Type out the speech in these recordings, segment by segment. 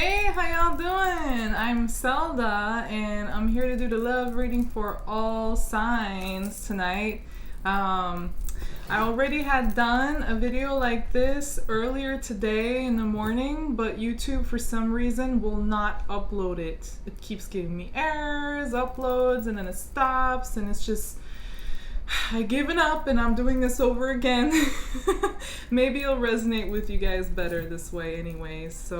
Hey, how y'all doing? I'm Zelda, and I'm here to do the love reading for all signs tonight. I already had done a video like this earlier today in the morning, but YouTube for some reason will not upload it. It keeps giving me errors, uploads, and then it stops, and it's just I've given up and I'm doing this over again. Maybe it'll resonate with you guys better this way anyways.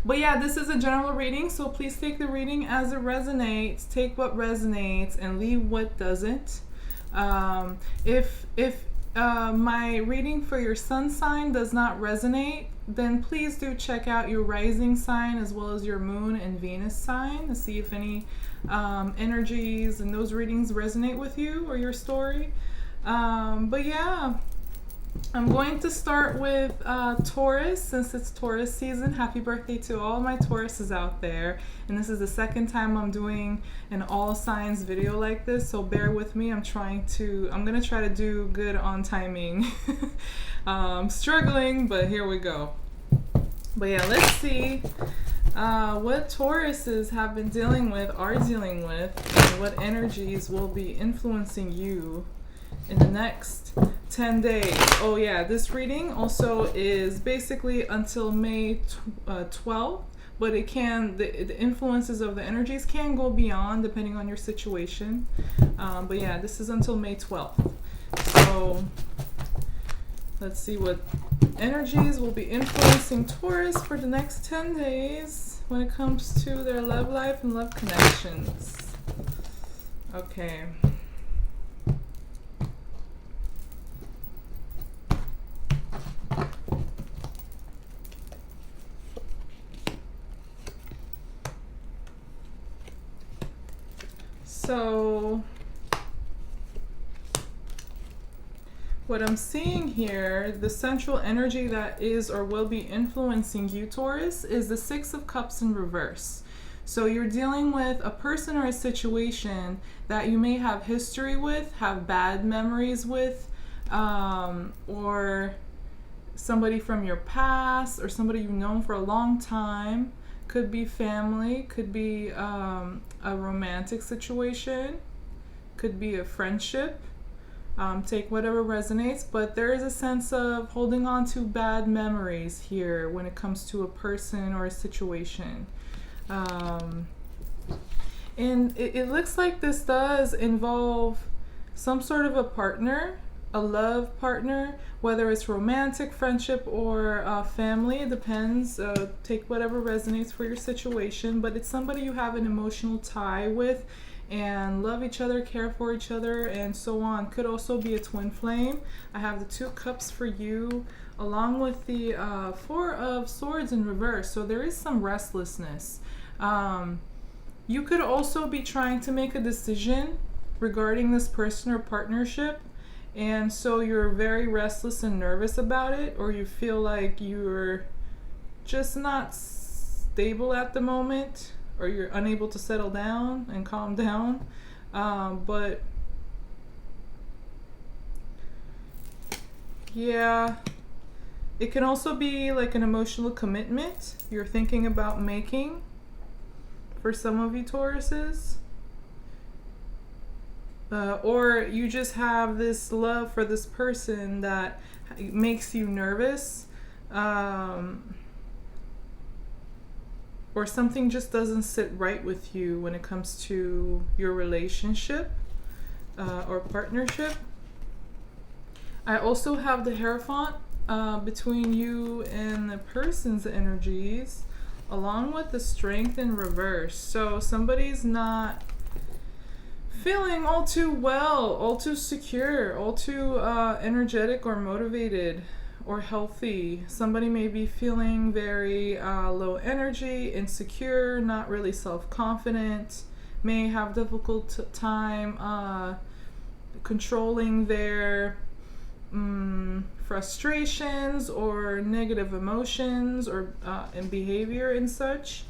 But yeah, this is a general reading, so please take the reading as it resonates. Take what resonates and leave what doesn't. If my reading for your sun sign does not resonate, then please do check out your rising sign as well as your moon and Venus sign to see if any energies and those readings resonate with you or your story. But yeah, I'm going to start with Taurus since it's Taurus season. Happy birthday to all my Tauruses out there. And this is the second time I'm doing an all signs video like this, so bear with me. I'm gonna try to do good on timing. Struggling, but here we go. But yeah, let's see what Tauruses are dealing with, and what energies will be influencing you in the next 10 days. Oh yeah, this reading also is basically until May 12th, but the influences of the energies can go beyond depending on your situation. But yeah, this is until May 12th. So let's see what energies will be influencing Taurus for the next 10 days when it comes to their love life and love connections. Okay. So what I'm seeing here, the central energy that is or will be influencing you, Taurus, is the Six of Cups in reverse. So you're dealing with a person or a situation that you may have history with, have bad memories with, or somebody from your past, or somebody you've known for a long time. Could be family, could be a romantic situation, could be a friendship. Take whatever resonates, but there is a sense of holding on to bad memories here when it comes to a person or a situation. And it looks like this does involve some sort of a partner, a love partner, whether it's romantic, friendship, or family. It depends. Take whatever resonates for your situation, but it's somebody you have an emotional tie with and love each other, care for each other, and so on. Could also be a twin flame. I have the Two Cups for you, along with the Four of Swords in reverse. So there is some restlessness. You could also be trying to make a decision regarding this person or partnership, and so you're very restless and nervous about it, or you feel like you're just not stable at the moment, or you're unable to settle down and calm down. But yeah, it can also be like an emotional commitment you're thinking about making for some of you Tauruses. Or you just have this love for this person that makes you nervous, or something just doesn't sit right with you when it comes to your relationship or partnership. I also have the Hierophant between you and the person's energies, along with the Strength in reverse. So somebody's not feeling all too well, all too secure, all too energetic or motivated or healthy. Somebody may be feeling very low energy, insecure, not really self-confident, may have difficult time controlling their frustrations or negative emotions or and behavior and such.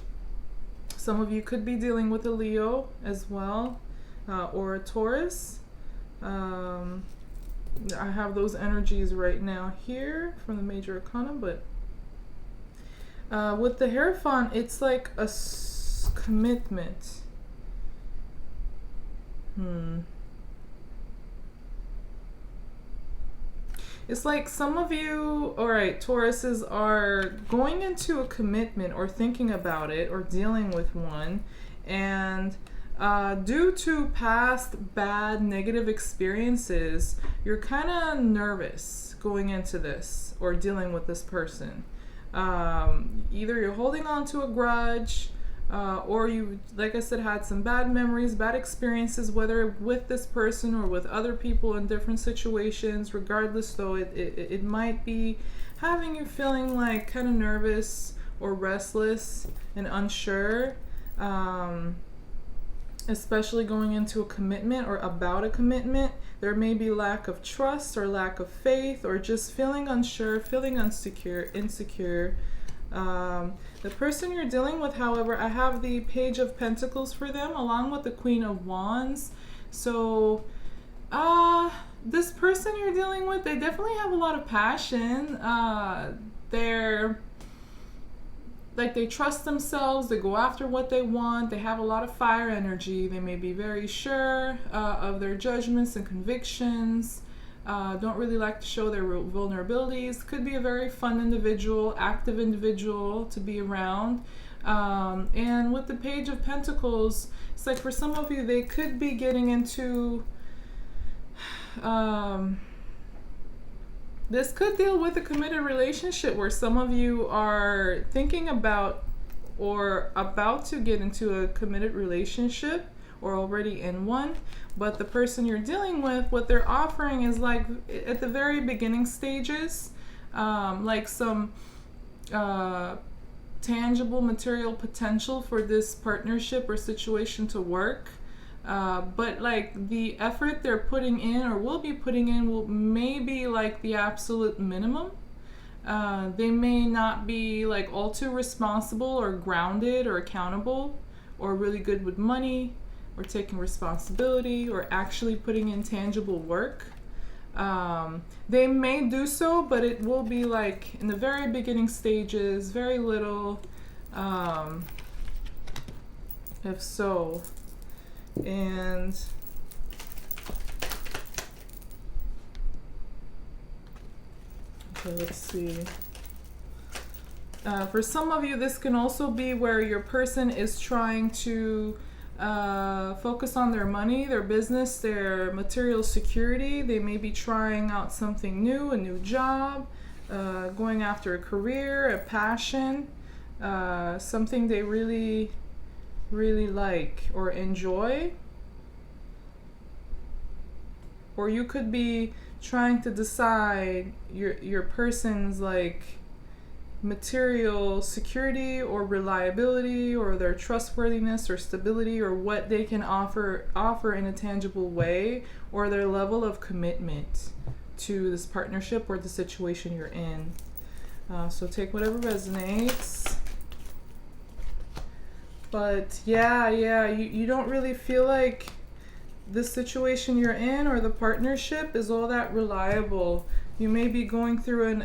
Some of you could be dealing with a Leo as well, or a Taurus. I have those energies right now here from the major arcana, but With the Hierophant, it's like a commitment. It's like some of you, all right, Tauruses, are going into a commitment or thinking about it or dealing with one, and due to past bad negative experiences, you're kind of nervous going into this or dealing with this person. Either you're holding on to a grudge, or you, like I said, had some bad memories, bad experiences, whether with this person or with other people in different situations. Regardless, though, it might be having you feeling like kind of nervous or restless and unsure, especially going into a commitment or about a commitment. There may be lack of trust or lack of faith, or just feeling unsure, feeling insecure. The person you're dealing with, however, I have the Page of Pentacles for them along with the Queen of Wands. So this person you're dealing with, they definitely have a lot of passion. They're like, they trust themselves, they go after what they want, they have a lot of fire energy, they may be very sure of their judgments and convictions. Don't really like to show their vulnerabilities. Could be a very fun individual, active individual to be around. And with the Page of Pentacles, it's like for some of you, they could be getting into... this could deal with a committed relationship where some of you are thinking about or about to get into a committed relationship or already in one, but the person you're dealing with, what they're offering is like at the very beginning stages, like some tangible material potential for this partnership or situation to work. But like the effort they're putting in or will be putting in will maybe like the absolute minimum. They may not be like all too responsible or grounded or accountable or really good with money or taking responsibility or actually putting in tangible work. They may do so, but it will be like in the very beginning stages, very little, if so. And okay, let's see. For some of you, this can also be where your person is trying to focus on their money, their business, their material security. They may be trying out something new, a new job, going after a career, a passion, something they really like or enjoy. Or you could be trying to decide your person's like material security or reliability or their trustworthiness or stability or what they can offer in a tangible way, or their level of commitment to this partnership or the situation you're in. So take whatever resonates. But yeah, you don't really feel like the situation you're in or the partnership is all that reliable. You may be going through an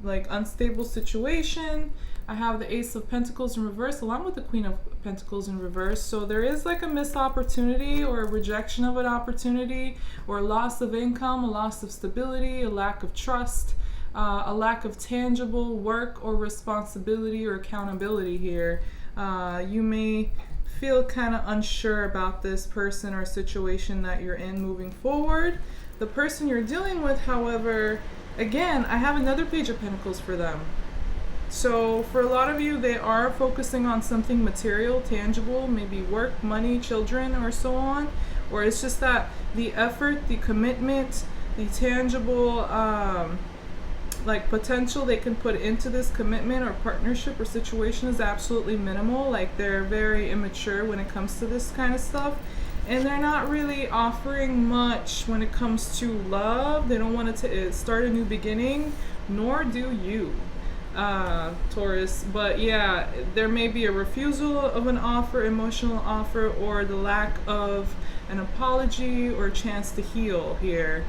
unstable situation. I have the Ace of Pentacles in reverse along with the Queen of Pentacles in reverse. So there is like a missed opportunity or a rejection of an opportunity or a loss of income, a loss of stability, a lack of trust, a lack of tangible work or responsibility or accountability here. You may feel kind of unsure about this person or situation that you're in moving forward. The person you're dealing with, however, again, I have another Page of Pentacles for them. So for a lot of you, they are focusing on something material, tangible, maybe work, money, children, or so on. Or it's just that the effort, the commitment, the tangible like potential they can put into this commitment or partnership or situation is absolutely minimal. Like they're very immature when it comes to this kind of stuff. And they're not really offering much when it comes to love. They don't want to start a new beginning, nor do you, Taurus. But yeah, there may be a refusal of an offer, emotional offer, or the lack of an apology or a chance to heal here.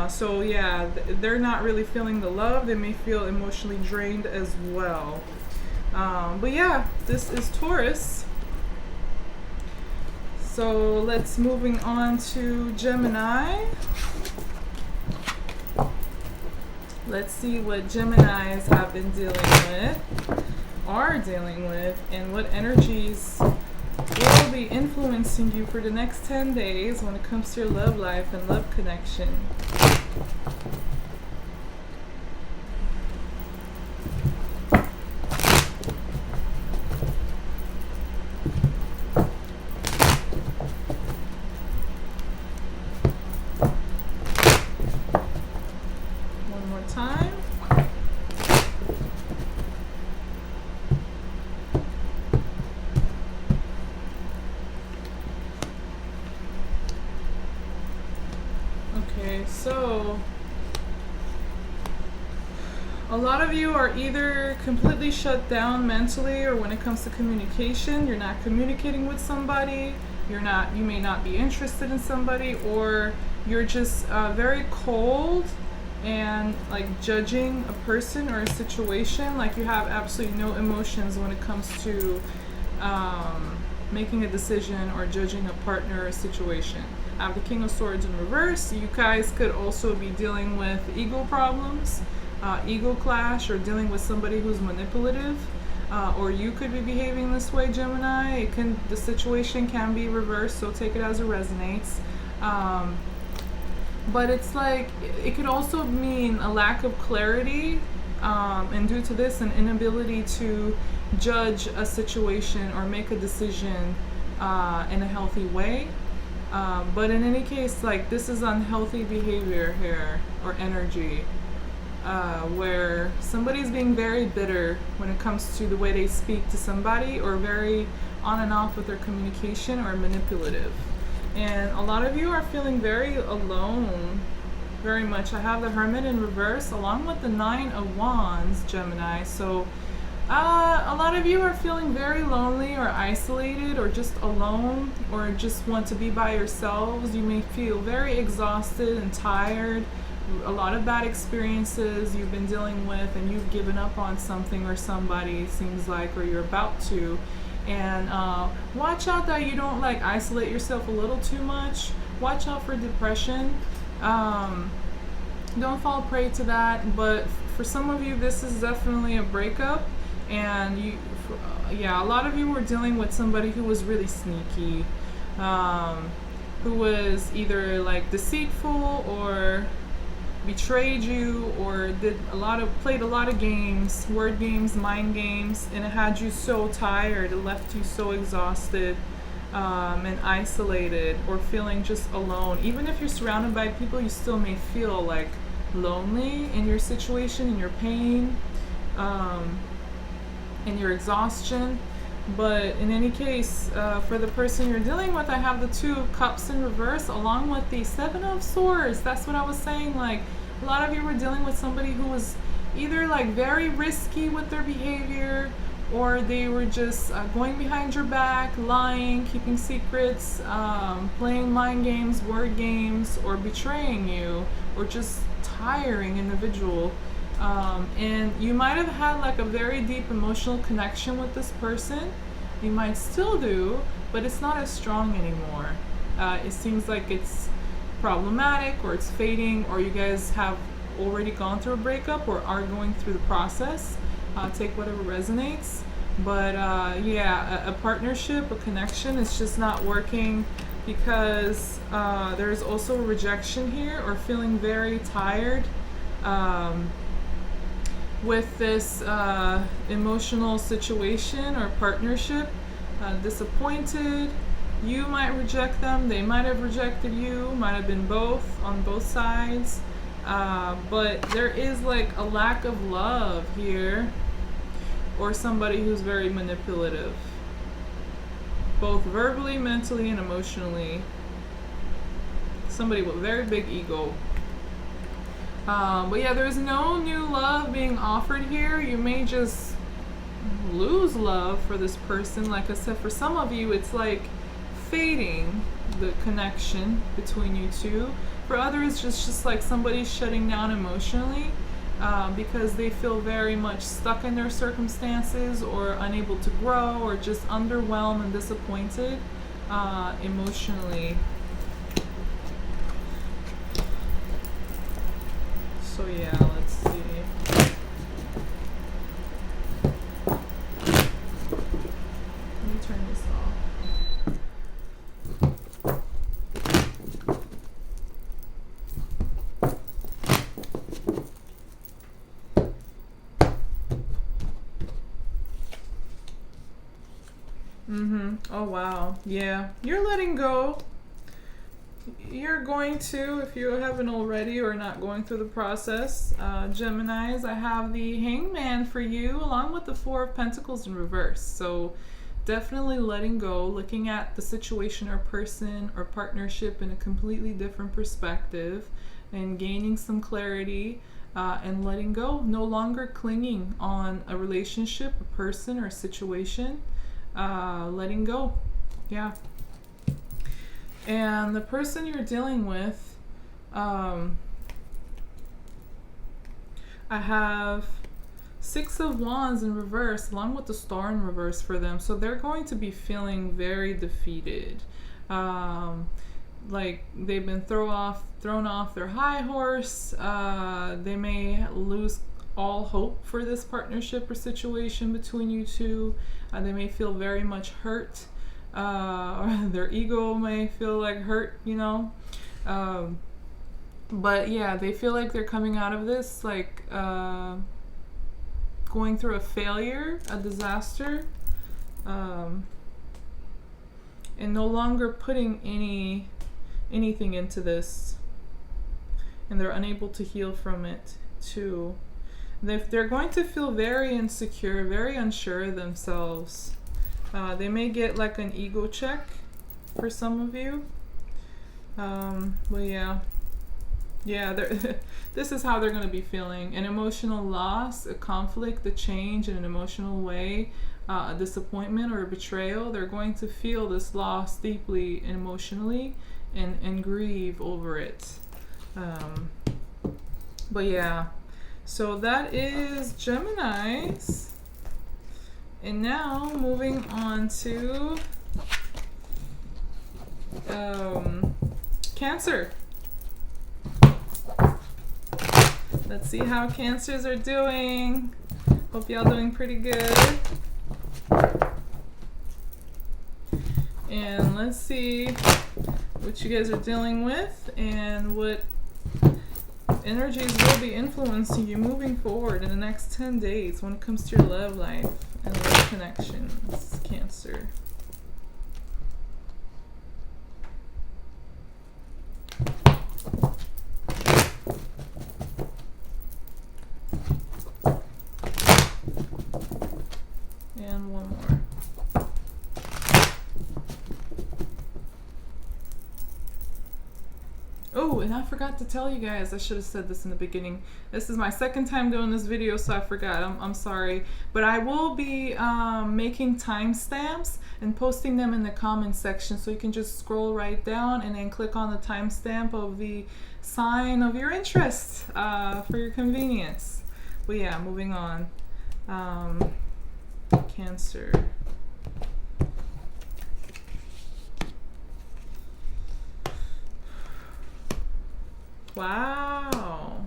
So yeah, they're not really feeling the love. They may feel emotionally drained as well. But yeah, this is Taurus. So let's moving on to Gemini. Let's see what Geminis have been dealing with, are dealing with, and what energies will be influencing you for the next 10 days when it comes to your love life and love connection. One more time. Okay, so a lot of you are either completely shut down mentally, or when it comes to communication, you're not communicating with somebody, you may not be interested in somebody, or you're just very cold and like judging a person or a situation, like you have absolutely no emotions when it comes to making a decision or judging a partner or a situation. I have the King of Swords in reverse. You guys could also be dealing with ego problems, ego clash, or dealing with somebody who's manipulative, or you could be behaving this way, Gemini. The situation can be reversed, so take it as it resonates. But it's like it could also mean a lack of clarity, and due to this, an inability to judge a situation or make a decision in a healthy way. But in any case, like, this is unhealthy behavior here, or energy, where somebody's being very bitter when it comes to the way they speak to somebody, or very on and off with their communication, or manipulative. And a lot of you are feeling very alone, very much. I have the Hermit in reverse along with the Nine of Wands, Gemini. So a lot of you are feeling very lonely or isolated, or just alone, or just want to be by yourselves. You may feel very exhausted and tired. A lot of bad experiences you've been dealing with, and you've given up on something or somebody, seems like, or you're about to. And watch out that you don't like isolate yourself a little too much. Watch out for depression. Don't fall prey to that. But for some of you, this is definitely a breakup. And a lot of you were dealing with somebody who was really sneaky, who was either like deceitful, or betrayed you, or played a lot of games, word games, mind games, and it had you so tired, it left you so exhausted, and isolated, or feeling just alone. Even if you're surrounded by people, you still may feel like lonely in your situation, in your pain, in your exhaustion. But in any case, for the person you're dealing with, I have the Two of Cups in reverse along with the Seven of Swords. That's what I was saying. Like, a lot of you were dealing with somebody who was either like very risky with their behavior, or they were just going behind your back, lying, keeping secrets, playing mind games, word games, or betraying you, or just tiring individual. And you might have had like a very deep emotional connection with this person. You might still do, but it's not as strong anymore. It seems like it's problematic, or it's fading, or you guys have already gone through a breakup, or are going through the process. Take whatever resonates. But a partnership, a connection, is just not working, because there's also a rejection here, or feeling very tired with this emotional situation or partnership, disappointed. You might reject them, they might have rejected you, might have been both, on both sides. But there is like a lack of love here, or somebody who's very manipulative, both verbally, mentally, and emotionally. Somebody with very big ego. But yeah, there's no new love being offered here. You may just lose love for this person. Like I said, for some of you, it's like fading, the connection between you two. For others, just like somebody shutting down emotionally because they feel very much stuck in their circumstances or unable to grow or just underwhelmed and disappointed emotionally. So yeah, let's see. Let me turn this off. Oh wow. Yeah. You're letting go. You're going to, if you haven't already or not going through the process, Geminis, I have the Hangman for you along with the Four of Pentacles in reverse. So definitely letting go, looking at the situation or person or partnership in a completely different perspective and gaining some clarity and letting go. No longer clinging on a relationship, a person, or a situation. Letting go. Yeah. And the person you're dealing with, I have Six of Wands in reverse along with the Star in reverse for them. So they're going to be feeling very defeated. Like they've been thrown off their high horse. They may lose all hope for this partnership or situation between you two. They may feel very much hurt. Or their ego may feel like hurt, you know. But yeah, they feel like they're coming out of this like going through a failure, a disaster, and no longer putting anything into this, and they're unable to heal from it too. They're going to feel very insecure, very unsure of themselves. They may get like an ego check for some of you. But yeah, this is how they're going to be feeling. An emotional loss, a conflict, a change in an emotional way, a disappointment or a betrayal. They're going to feel this loss deeply and emotionally and grieve over it. But yeah, so that is Geminis. And now moving on to Cancer. Let's see how Cancers are doing. Hope y'all doing pretty good. And let's see what you guys are dealing with and what energies will be influencing you moving forward in the next 10 days when it comes to your love life and love connections, Cancer. And one more. Oh, and I forgot to tell you guys, I should have said this in the beginning. This is my second time doing this video, so I forgot. I'm sorry. But I will be making timestamps and posting them in the comments section, so you can just scroll right down and then click on the timestamp of the sign of your interest for your convenience. But yeah, moving on. Cancer. Wow.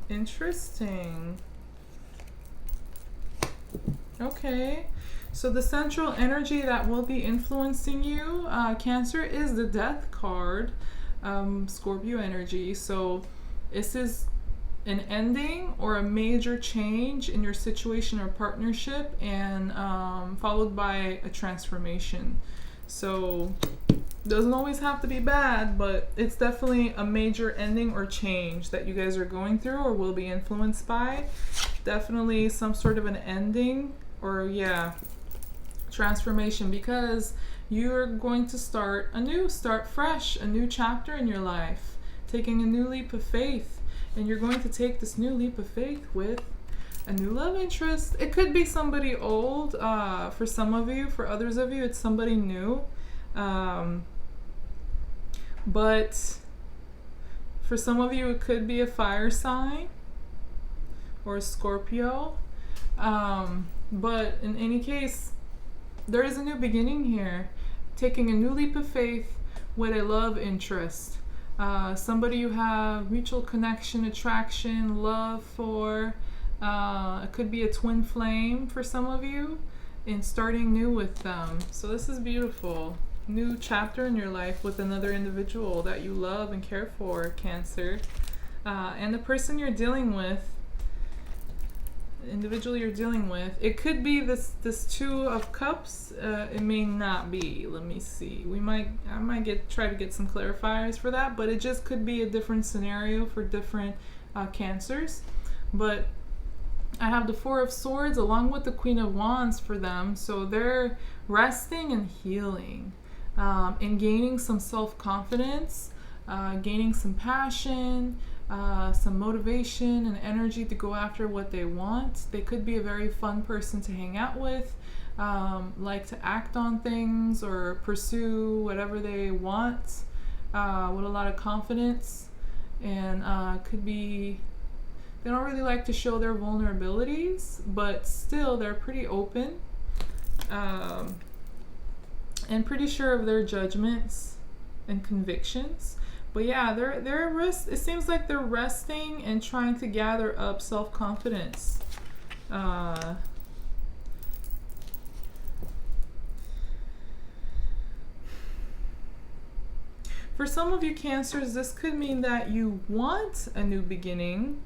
Interesting. Okay. So the central energy that will be influencing you, Cancer, is the Death card, Scorpio energy. So this is an ending or a major change in your situation or partnership, and followed by a transformation. So doesn't always have to be bad, but it's definitely a major ending or change that you guys are going through or will be influenced by. Definitely some sort of an ending or transformation, because you're going to start fresh, a new chapter in your life, taking a new leap of faith. And you're going to take this new leap of faith with A new love interest. It could be somebody old. For some of you, for others of you, it's somebody new. But for some of you, it could be a fire sign or a Scorpio. But in any case, there is a new beginning here. Taking a new leap of faith with a love interest. Somebody you have mutual connection, attraction, love for. It could be a twin flame for some of you, and starting new with them. So this is beautiful. New chapter in your life with another individual that you love and care for, Cancer. And the person you're dealing with, the individual you're dealing with, it could be this Two of Cups. It may not be. Let me see. I might try to get some clarifiers for that, but it just could be a different scenario for different Cancers. But I have the Four of Swords along with the Queen of Wands for them. So they're resting and healing. And gaining some self-confidence, gaining some passion, some motivation and energy to go after what they want. They could be a very fun person to hang out with, like to act on things or pursue whatever they want with a lot of confidence. And could be, they don't really like to show their vulnerabilities, but still they're pretty open. And pretty sure of their judgments and convictions. But yeah, it seems like they're resting and trying to gather up self-confidence. For some of you Cancers, this could mean that you want a new beginning.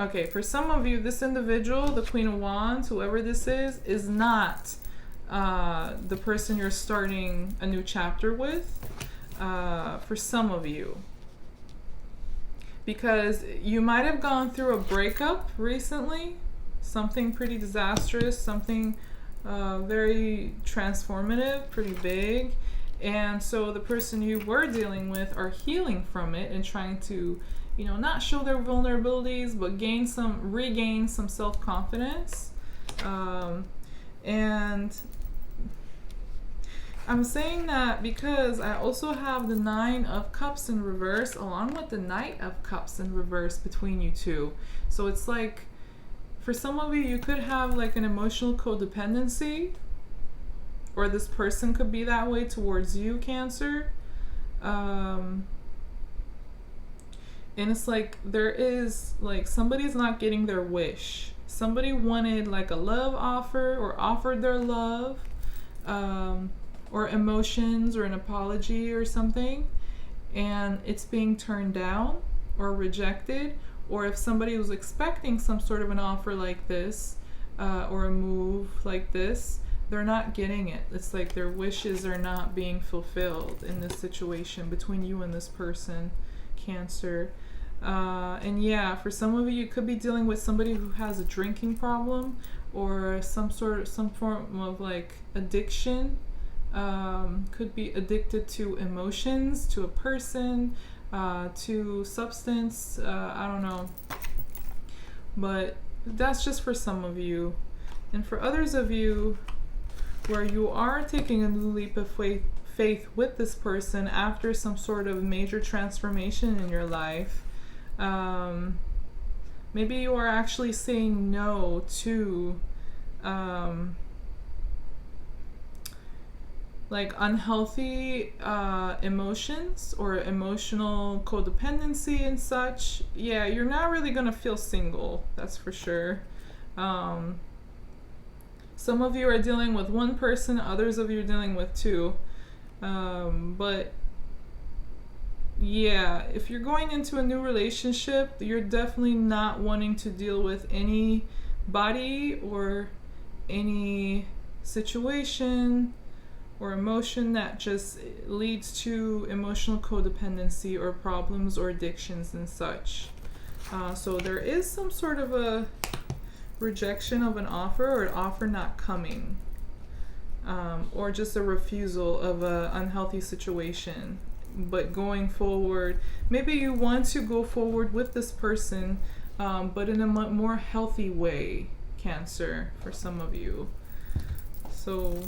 Okay, for some of you, this individual, the Queen of Wands, whoever this is not the person you're starting a new chapter with. For some of you, because you might have gone through a breakup recently, something pretty disastrous, something very transformative, pretty big, and so the person you were dealing with are healing from it and trying to, not show their vulnerabilities, but regain some self-confidence. And I'm saying that because I also have the Nine of Cups in reverse along with the Knight of Cups in reverse between you two. So it's like, for some of you, you could have like an emotional codependency, or this person could be that way towards you, Cancer. And it's like there is like somebody's not getting their wish. Somebody wanted like a love offer or offered their love. Or emotions or an apology or something, and it's being turned down or rejected. Or if somebody was expecting some sort of an offer like this or a move like this, they're not getting it. It's like their wishes are not being fulfilled in this situation between you and this person, Cancer. And yeah, for some of you, you could be dealing with somebody who has a drinking problem or some form of like addiction. Could be addicted to emotions, to a person, to substance, I don't know. But that's just for some of you. And for others of you, where you are taking a new leap of faith with this person after some sort of major transformation in your life, maybe you are actually saying no to like unhealthy emotions or emotional codependency and such. Yeah, you're not really gonna feel single, that's for sure. Some of you are dealing with one person, others of you are dealing with two. But yeah, if you're going into a new relationship, you're definitely not wanting to deal with anybody or any situation or emotion that just leads to emotional codependency or problems or addictions and such. So there is some sort of a rejection of an offer or an offer not coming, or just a refusal of an unhealthy situation. But going forward, maybe you want to go forward with this person but in a more healthy way, Cancer, for some of you. So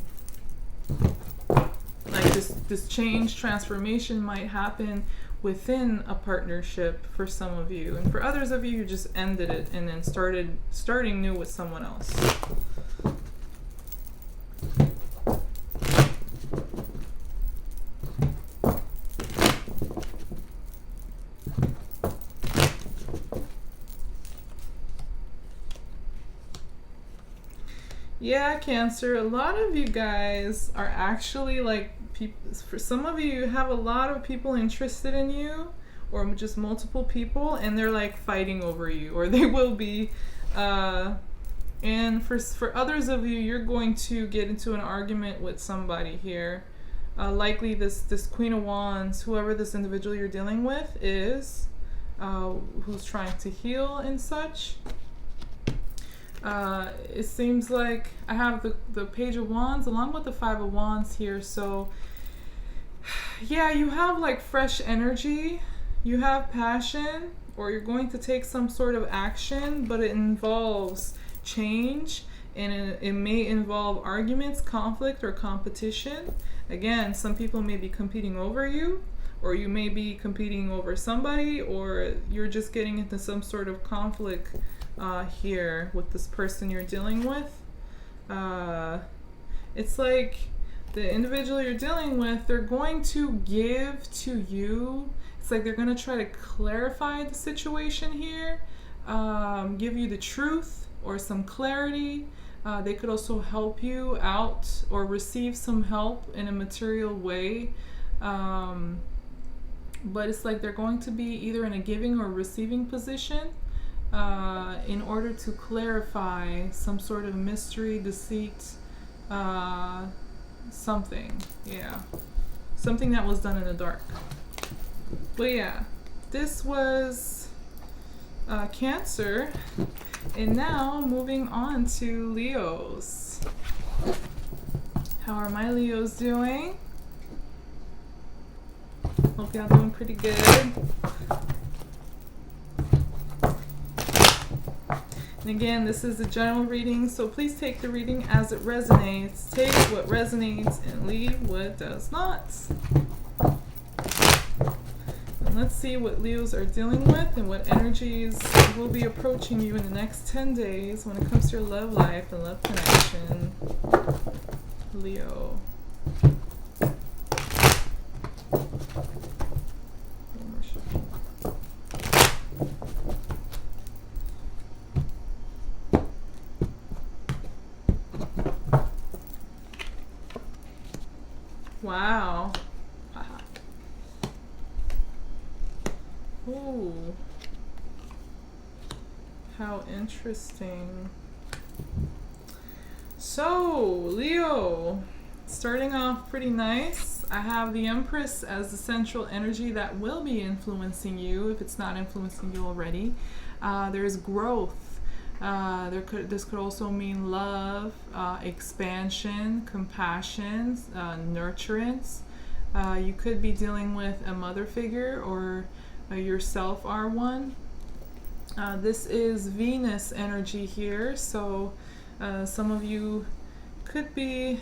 like this change, transformation might happen within a partnership for some of you, and for others of you, you just ended it and then starting new with someone else. Yeah, Cancer, a lot of you guys are actually like people. For some of you, you have a lot of people interested in you, or just multiple people, and they're like fighting over you, or they will be. And for others of you, you're going to get into an argument with somebody here. Likely this Queen of Wands, whoever this individual you're dealing with is, who's trying to heal and such. It seems like I have the Page of Wands along with the Five of Wands here. So yeah, you have like fresh energy, you have passion, or you're going to take some sort of action, but it involves change, and it may involve arguments, conflict, or competition. Again, some people may be competing over you, or you may be competing over somebody, or you're just getting into some sort of conflict here with this person you're dealing with. It's like the individual you're dealing with, they're going to give to you. It's like they're going to try to clarify the situation here, give you the truth or some clarity. They could also help you out or receive some help in a material way. But it's like they're going to be either in a giving or receiving position in order to clarify some sort of mystery, deceit, something. Yeah. Something that was done in the dark. But yeah, this was Cancer. And now moving on to Leos. How are my Leos doing? Hope y'all doing pretty good. And again, this is a general reading, so please take the reading as it resonates. Take what resonates and leave what does not. And let's see what Leos are dealing with and what energies will be approaching you in the next 10 days when it comes to your love life and love connection. Leo. Wow. Ooh. How interesting. So, Leo, starting off pretty nice. I have the Empress as the central energy that will be influencing you, if it's not influencing you already. There's growth. This could also mean love, expansion, compassion, nurturance. You could be dealing with a mother figure, or yourself are one. This is Venus energy here, so some of you could be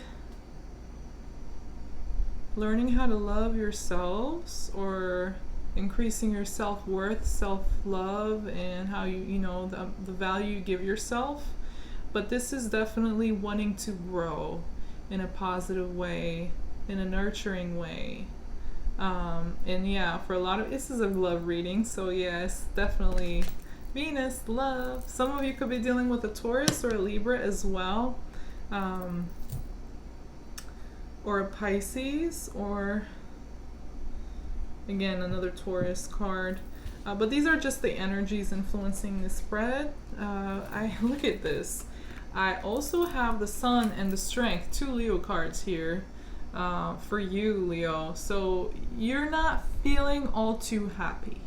learning how to love yourselves, or increasing your self-worth, self-love, and how you know the value you give yourself. But this is definitely wanting to grow in a positive way, in a nurturing way. And yeah, for a lot of, this is a love reading, so yes, definitely Venus, love. Some of you could be dealing with a Taurus or a Libra as well, or a Pisces, or again another Taurus card. But these are just the energies influencing the spread. I look at this. I also have the Sun and the Strength, 2 Leo cards here for you, Leo. So you're not feeling all too happy.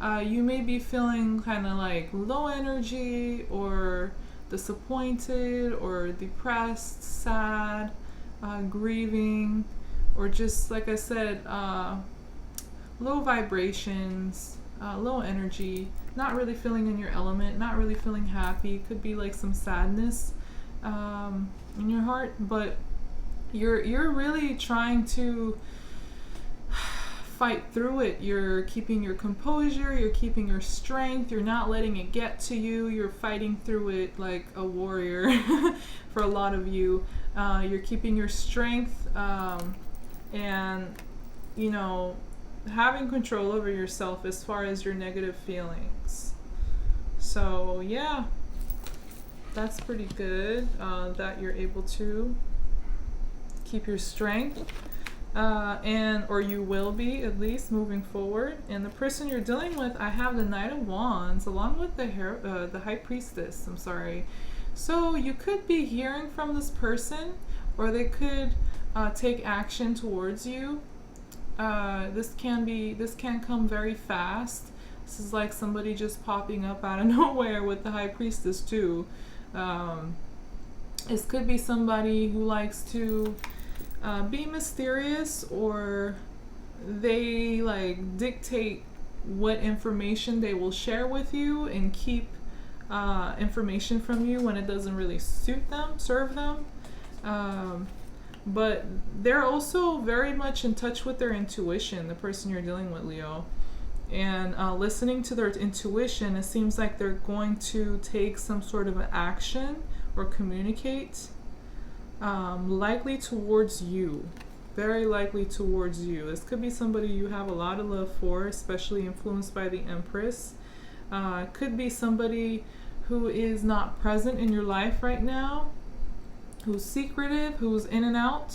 You may be feeling kind of like low energy, or disappointed, or depressed, sad, grieving, or just, like I said, low vibrations, low energy. not really feeling in your element, not really feeling happy. Could be like some sadness in your heart, but you're really trying to fight through it. You're keeping your composure, you're keeping your strength, you're not letting it get to you, you're fighting through it like a warrior for a lot of you. You're keeping your strength and, you know, having control over yourself as far as your negative feelings. So yeah, that's pretty good that you're able to keep your strength. And or you will be, at least moving forward. And the person you're dealing with, I have the Knight of Wands along with the High Priestess. I'm sorry. So you could be hearing from this person, or they could take action towards you. This can come very fast. This is like somebody just popping up out of nowhere with the High Priestess too. This could be somebody who likes to be mysterious, or they like dictate what information they will share with you and keep information from you when it doesn't really serve them. But they're also very much in touch with their intuition, the person you're dealing with, Leo. And listening to their intuition, it seems like they're going to take some sort of an action or communicate. Likely towards you, very likely towards you. This could be somebody you have a lot of love for, especially influenced by the Empress. It could be somebody who is not present in your life right now, who's secretive, who's in and out,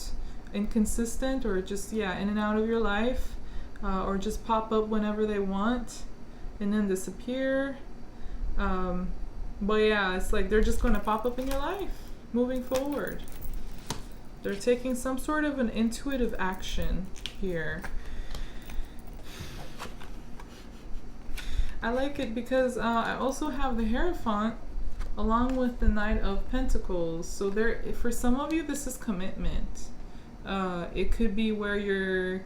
inconsistent, or just, in and out of your life, or just pop up whenever they want and then disappear. But yeah, it's like they're just going to pop up in your life moving forward. They're taking some sort of an intuitive action here. I like it because I also have the Hierophant along with the Knight of Pentacles. So there, for some of you, this is commitment. It could be where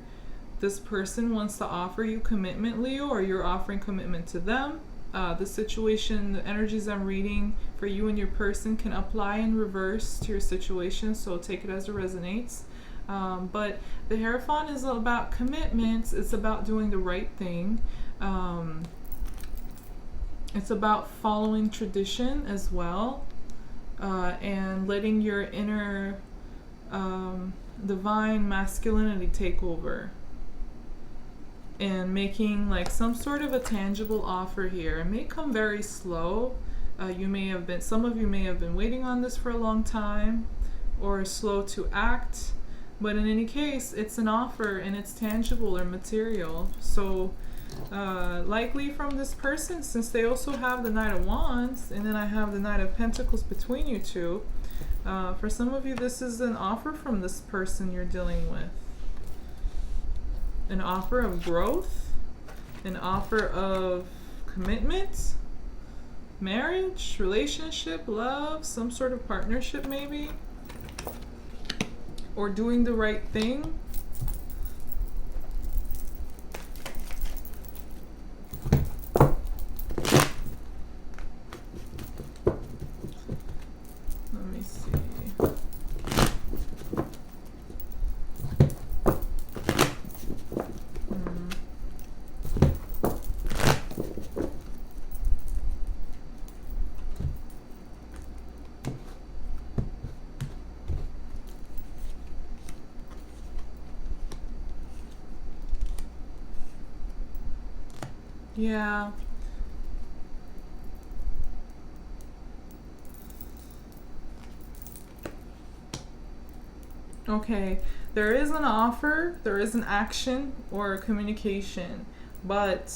this person wants to offer you commitment, Leo, or you're offering commitment to them. The situation, the energies I'm reading for you and your person can apply in reverse to your situation, so take it as it resonates. But the Hierophant is about commitments. It's about doing the right thing. It's about following tradition as well, and letting your inner divine masculinity take over. And making like some sort of a tangible offer here. It may come very slow. Some of you may have been waiting on this for a long time, or slow to act. But in any case, it's an offer and it's tangible or material. So likely from this person, since they also have the Knight of Wands, and then I have the Knight of Pentacles between you two. For some of you, this is an offer from this person you're dealing with. An offer of growth, an offer of commitment, marriage, relationship, love, some sort of partnership maybe, or doing the right thing. Let me see. Yeah. Okay, there is an offer, there is an action or a communication, but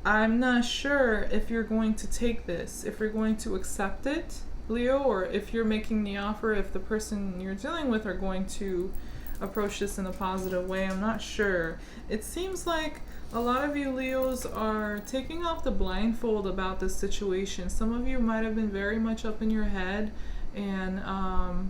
I'm not sure if you're going to take this, if you're going to accept it, Leo, or if you're making the offer, if the person you're dealing with are going to approach this in a positive way. I'm not sure. It seems like a lot of you Leos are taking off the blindfold about this situation. Some of you might have been very much up in your head and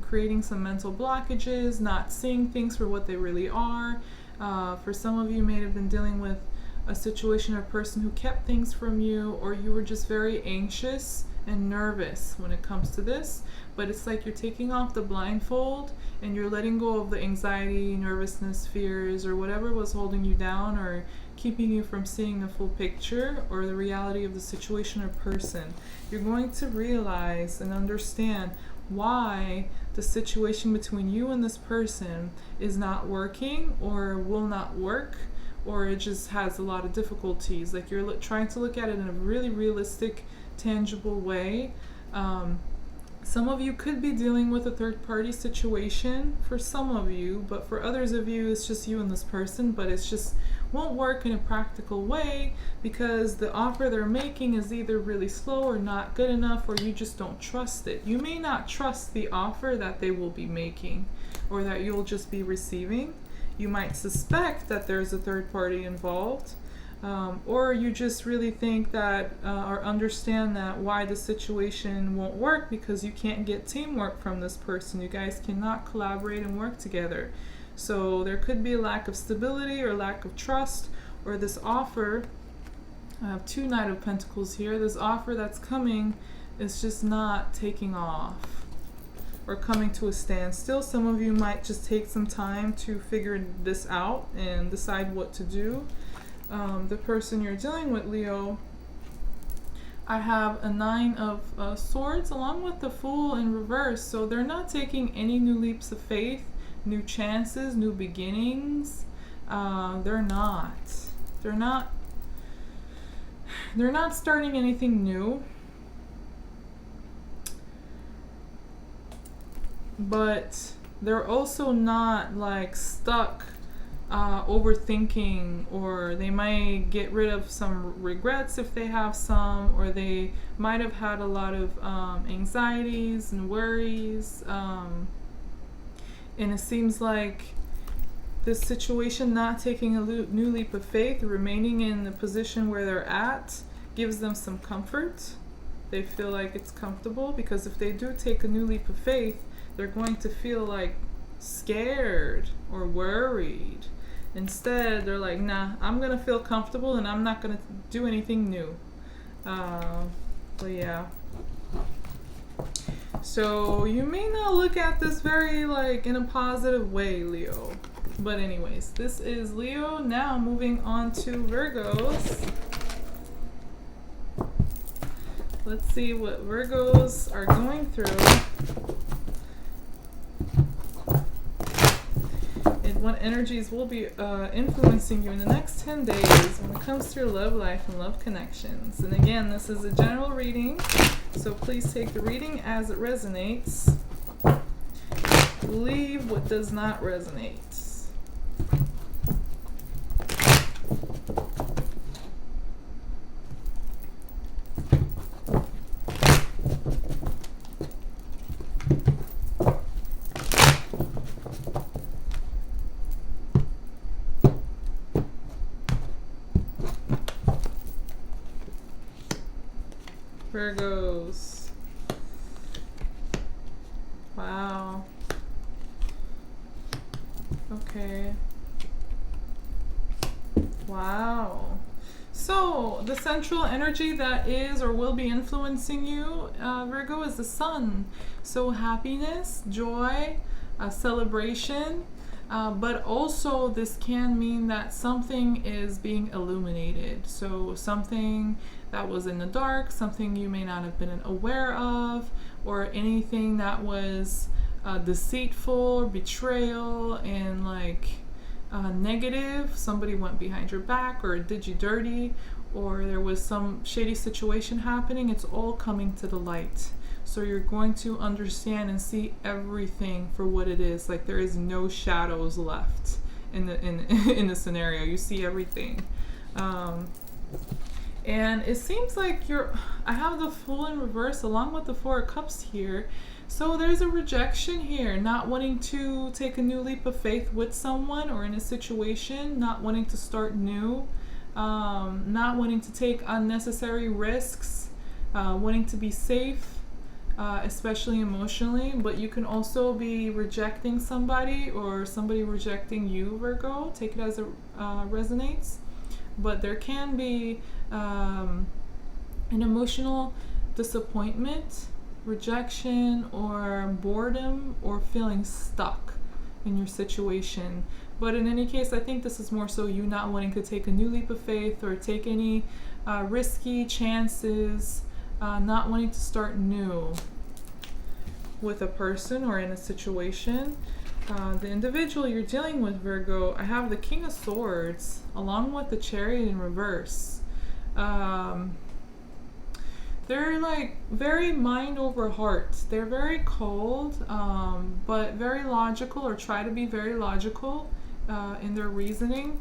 creating some mental blockages, not seeing things for what they really are. For some of you may have been dealing with a situation or person who kept things from you, or you were just very anxious and nervous when it comes to this. But it's like you're taking off the blindfold and you're letting go of the anxiety, nervousness, fears, or whatever was holding you down or keeping you from seeing the full picture or the reality of the situation or person. You're going to realize and understand why the situation between you and this person is not working or will not work, or it just has a lot of difficulties. Like you're trying to look at it in a really realistic, tangible way. Some of you could be dealing with a third party situation for some of you, but for others of you it's just you and this person, but it's just won't work in a practical way because the offer they're making is either really slow or not good enough, or you just don't trust it. You may not trust the offer that they will be making or that you'll just be receiving. You might suspect that there's a third party involved, or you just really think that or understand that why the situation won't work because you can't get teamwork from this person. You guys cannot collaborate and work together. So there could be a lack of stability or lack of trust, or this offer. I have 2 Knight of Pentacles here. This offer that's coming is just not taking off or coming to a standstill. Some of you might just take some time to figure this out and decide what to do. The person you're dealing with, Leo, I have a 9 of Swords along with the Fool in reverse. So they're not taking any new leaps of faith, new chances, new beginnings. They're not starting anything new. But they're also not like stuck overthinking, or they might get rid of some regrets if they have some, or they might have had a lot of anxieties and worries, and it seems like this situation not taking a new leap of faith, remaining in the position where they're at, gives them some comfort. They feel like it's comfortable, because if they do take a new leap of faith, they're going to feel like scared or worried. Instead, they're like, nah, I'm going to feel comfortable and I'm not going to do anything new. But yeah. So you may not look at this very like in a positive way, Leo. But anyways, this is Leo. Now moving on to Virgos. Let's see what Virgos are going through. What energies will be influencing you in the next 10 days when it comes to your love life and love connections. And again, this is a general reading, so please take the reading as it resonates. Leave what does not resonate. Virgos. Wow. Okay. Wow. So the central energy that is or will be influencing you, Virgo, is the sun. So happiness, joy, celebration, but also this can mean that something is being illuminated. So something that was in the dark, something you may not have been aware of, or anything that was deceitful, betrayal, and like negative. Somebody went behind your back or did you dirty, or there was some shady situation happening. It's all coming to the light. So you're going to understand and see everything for what it is. Like there is no shadows left in the scenario. You see everything. And it seems like I have the Fool in reverse along with the 4 of Cups here. So there's a rejection here, not wanting to take a new leap of faith with someone or in a situation, not wanting to start new, not wanting to take unnecessary risks, wanting to be safe, especially emotionally. But you can also be rejecting somebody or somebody rejecting you, Virgo. Take it as it resonates. but there can be an emotional disappointment, rejection, or boredom, or feeling stuck in your situation. But in any case, I think this is more so you not wanting to take a new leap of faith or take any risky chances, not wanting to start new with a person or in a situation. The individual you're dealing with, Virgo, I have the King of Swords along with the Chariot in reverse. They're like very mind over heart. They're very cold, but very logical, or try to be very logical in their reasoning.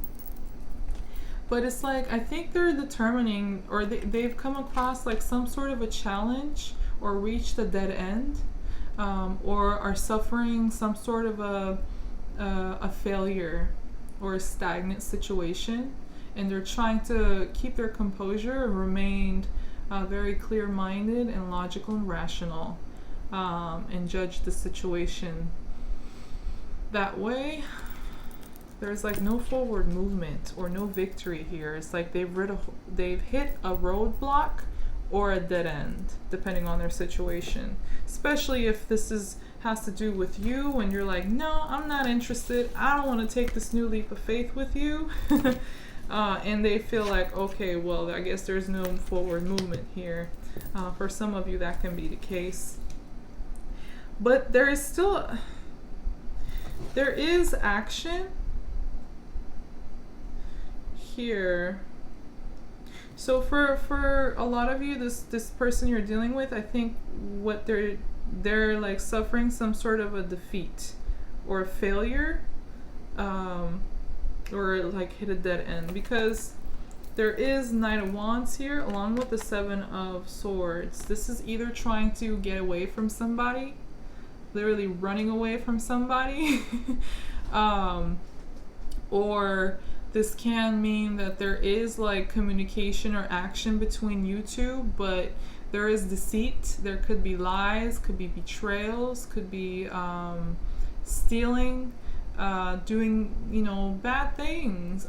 But it's like, I think they're determining, or they've come across like some sort of a challenge or reached a dead end, or are suffering some sort of a failure or a stagnant situation. And they're trying to keep their composure and remain very clear-minded and logical and rational, and judge the situation that way. There's like no forward movement or no victory here. It's like they've hit a roadblock or a dead end, depending on their situation. Especially if this has to do with you, and you're like, no, I'm not interested. I don't want to take this new leap of faith with you. And they feel like, okay, well, I guess there's no forward movement here. For some of you, that can be the case. But there is action here. So for a lot of you, this person you're dealing with, I think what they're like suffering some sort of a defeat or a failure, or like hit a dead end, because there is Knight of Wands here along with the Seven of Swords. This is either trying to get away from somebody, literally running away from somebody, or this can mean that there is like communication or action between you two, but there is deceit. There could be lies, could be betrayals, could be stealing, doing, bad things,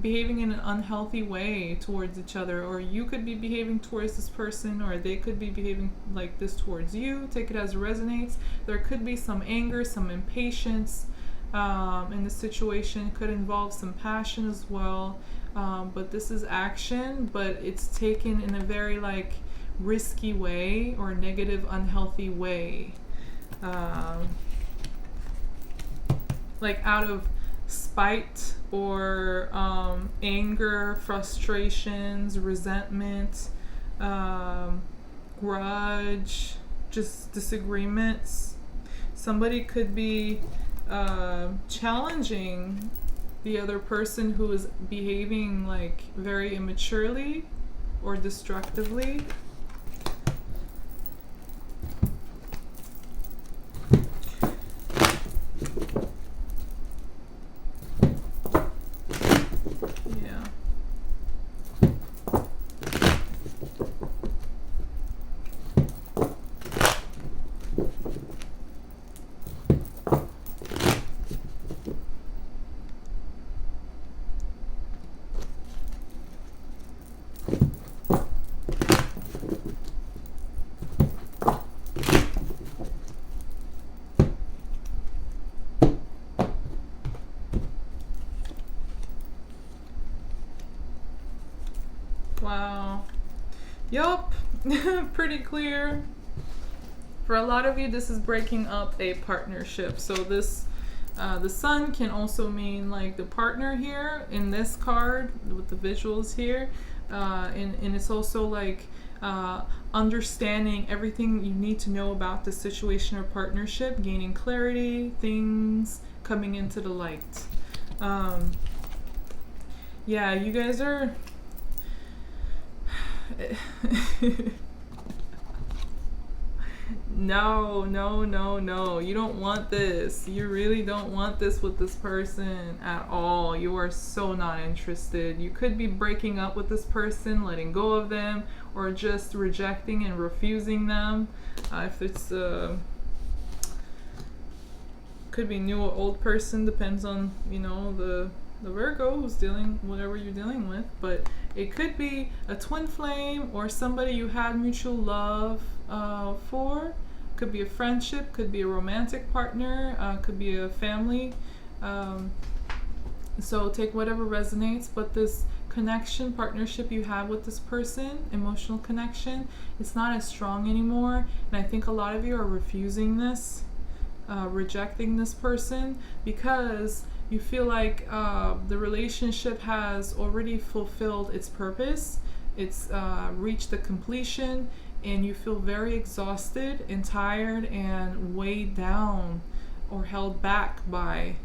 behaving in an unhealthy way towards each other, or you could be behaving towards this person, or they could be behaving like this towards you. Take it as it resonates. There could be some anger, some impatience in the situation. Could involve some passion as well, but this is action, but it's taken in a very like risky way or negative, unhealthy way, like out of spite or anger, frustrations, resentment, grudge, just disagreements. Somebody could be challenging the other person who is behaving like very immaturely or destructively. Wow. Yup. Pretty clear. For a lot of you, this is breaking up a partnership. So this, the sun can also mean like the partner here in this card with the visuals here. And it's also like understanding everything you need to know about the situation or partnership, gaining clarity, things coming into the light. Yeah, you guys are... No, you don't want this. You really don't want this with this person at all. You are so not interested. You could be breaking up with this person, letting go of them, or just rejecting and refusing them. If it's could be new or old person, depends on the the Virgo who's dealing whatever you're dealing with, but it could be a twin flame or somebody you had mutual love for. Could be a friendship, could be a romantic partner, could be a family. So take whatever resonates, but this connection, partnership you have with this person, emotional connection, it's not as strong anymore. And I think a lot of you are refusing this, rejecting this person, because you feel like the relationship has already fulfilled its purpose. It's reached the completion, and you feel very exhausted and tired and weighed down or held back by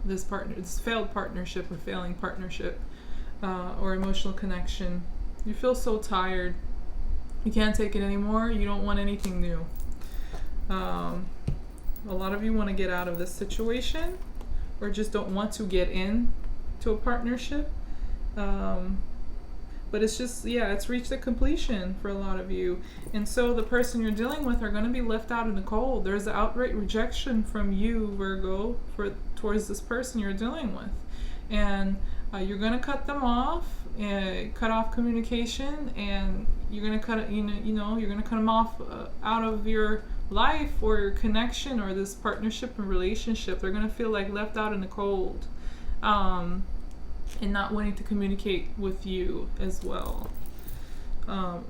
this failed partnership or failing partnership or emotional connection. You feel so tired. You can't take it anymore. You don't want anything new. A lot of you want to get out of this situation, or just don't want to get in to a partnership. But it's just, it's reached a completion for a lot of you. And so the person you're dealing with are going to be left out in the cold. There's an outright rejection from you, Virgo, towards this person you're dealing with. And you're going to cut them off, and cut off communication, and you're going to cut you're going to cut them off out of your life or your connection or this partnership and relationship. They're going to feel like left out in the cold. And not wanting to communicate with you as well. But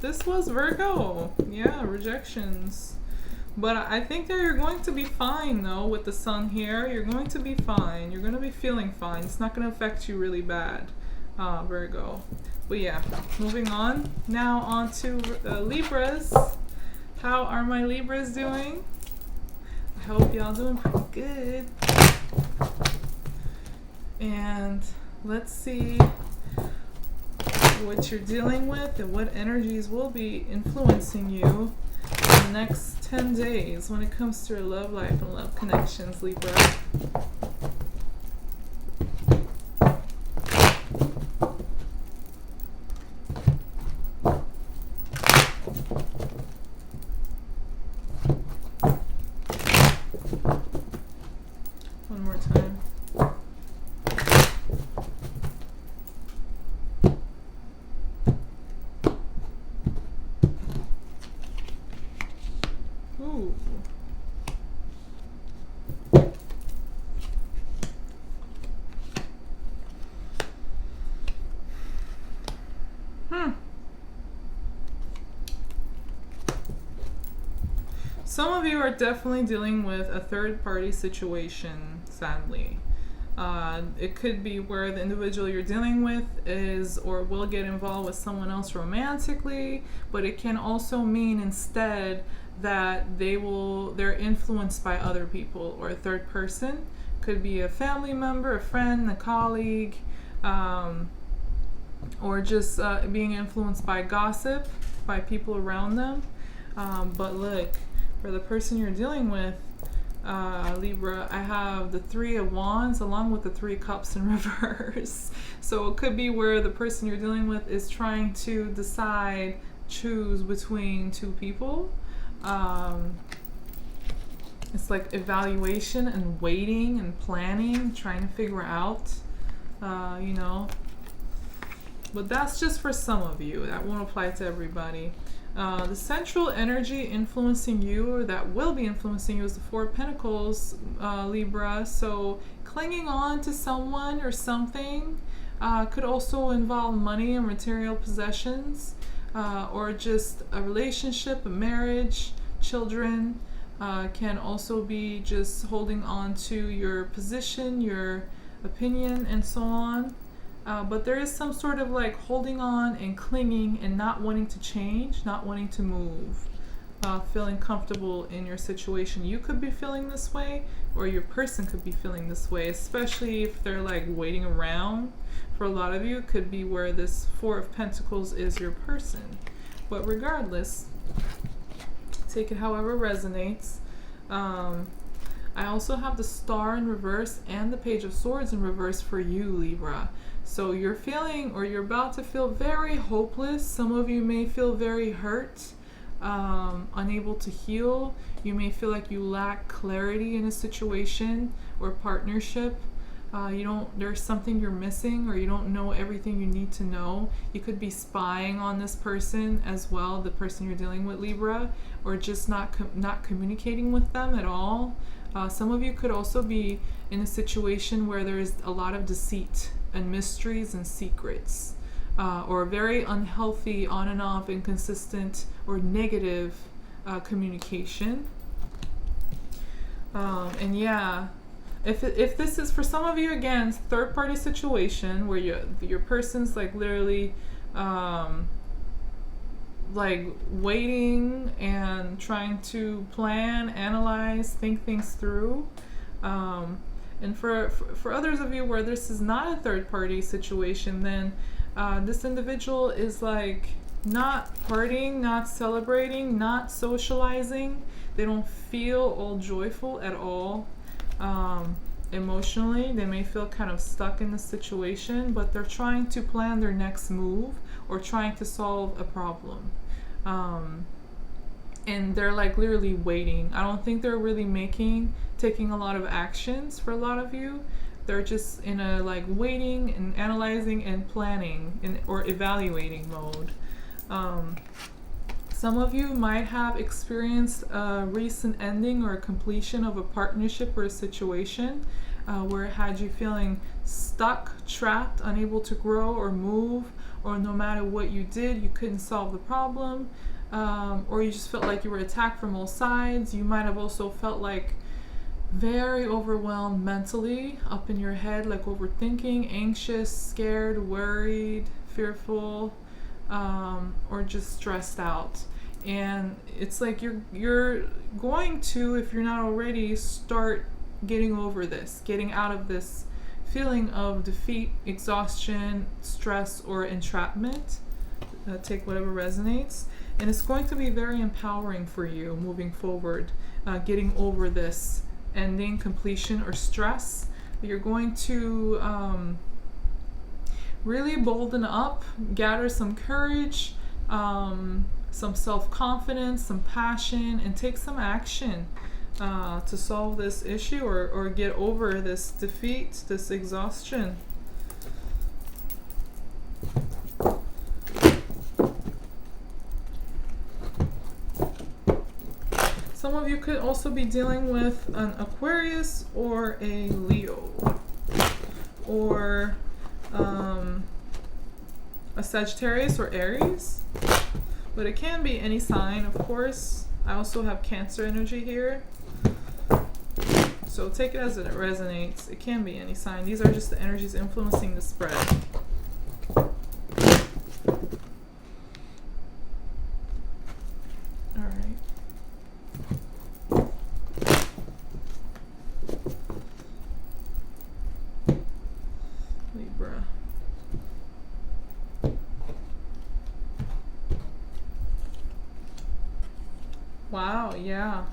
this was Virgo. Rejections. But I think that you're going to be fine, though, with the sun here. You're going to be fine. You're going to be feeling fine. It's not going to affect you really bad, Virgo. But moving on. Now on to Libras. How are my Libras doing? I hope y'all doing pretty good. And let's see what you're dealing with and what energies will be influencing you in the next 10 days when it comes to your love life and love connections, Libra. One more time. Ooh. Some of you are definitely dealing with a third-party situation, sadly. It could be where the individual you're dealing with is or will get involved with someone else romantically, but it can also mean instead that they're influenced by other people or a third person. Could be a family member, a friend, a colleague, or just being influenced by gossip, by people around them. But look, for the person you're dealing with, Libra, I have the 3 of Wands along with the 3 Cups in reverse. So it could be where the person you're dealing with is trying to choose between two people. It's like evaluation and waiting and planning, trying to figure out, But that's just for some of you. That won't apply to everybody. The central energy influencing you, or that will be influencing you, is the 4 of Pentacles, Libra. So clinging on to someone or something could also involve money and material possessions, or just a relationship, a marriage, children. Can also be just holding on to your position, your opinion, and so on. But there is some sort of like holding on and clinging and not wanting to change, not wanting to move, feeling comfortable in your situation. You could be feeling this way, or your person could be feeling this way, especially if they're like waiting around. For a lot of you, it could be where this 4 of Pentacles is your person. But regardless, take it however resonates. I also have the Star in reverse and the Page of Swords in reverse for you, Libra. So you're feeling, or you're about to feel, very hopeless. Some of you may feel very hurt. unable to heal. You may feel like you lack clarity in a situation or partnership. There's something you're missing, or you don't know everything you need to know. You could be spying on this person as well, the person you're dealing with, Libra, or just not communicating with them at all. Some of you could also be in a situation where there's a lot of deceit and mysteries and secrets, or very unhealthy, on and off, inconsistent, or negative communication. And yeah, if this is for some of you, again, third party situation where your person's like literally like waiting and trying to plan, analyze, think things through. And for others of you where this is not a third party situation, then this individual is like not partying, not celebrating, not socializing. They don't feel all joyful at all. Emotionally, they may feel kind of stuck in the situation, but they're trying to plan their next move or trying to solve a problem. And they're like literally waiting. I don't think they're really taking a lot of actions for a lot of you. They're just in a like waiting and analyzing and planning or evaluating mode. Some of you might have experienced a recent ending or a completion of a partnership or a situation where it had you feeling stuck, trapped, unable to grow or move, or no matter what you did, you couldn't solve the problem, or you just felt like you were attacked from all sides. You might have also felt like very overwhelmed mentally, up in your head, like overthinking, anxious, scared, worried, fearful, or just stressed out. And it's like you're going to, if you're not already, start getting over this, getting out of this feeling of defeat, exhaustion, stress, or entrapment. Take whatever resonates. And it's going to be very empowering for you moving forward, getting over this ending, completion, or stress. You're going to really bolden up, gather some courage, some self-confidence, some passion, and take some action to solve this issue or get over this defeat, this exhaustion. Some of you could also be dealing with an Aquarius or a Leo, or a Sagittarius or Aries, but it can be any sign, of course. I also have Cancer energy here, so take it as it resonates. It can be any sign. These are just the energies influencing the spread. Libra. Wow, yeah.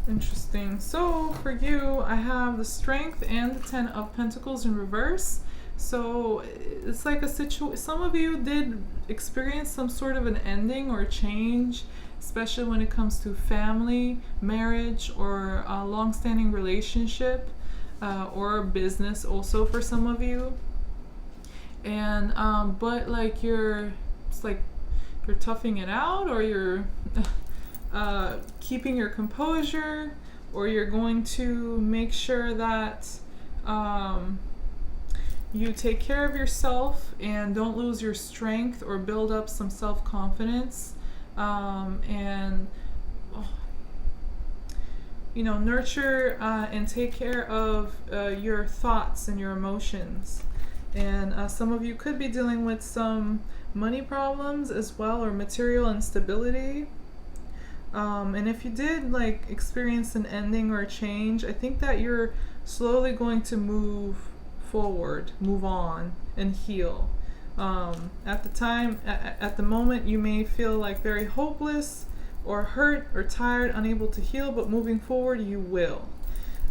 Interesting. So for you, I have the Strength and the 10 of Pentacles in reverse. So it's like a situation. Some of you did experience some sort of an ending or change, especially when it comes to family, marriage, or a long-standing relationship, or business also for some of you. And but like it's like you're toughing it out, or you're keeping your composure, or you're going to make sure that you take care of yourself and don't lose your strength, or build up some self-confidence, and nurture and take care of your thoughts and your emotions. And some of you could be dealing with some money problems as well, or material instability. And if you did like experience an ending or a change, I think that you're slowly going to move forward, move on, and heal. At the moment, you may feel like very hopeless, or hurt or tired, unable to heal, but moving forward you will.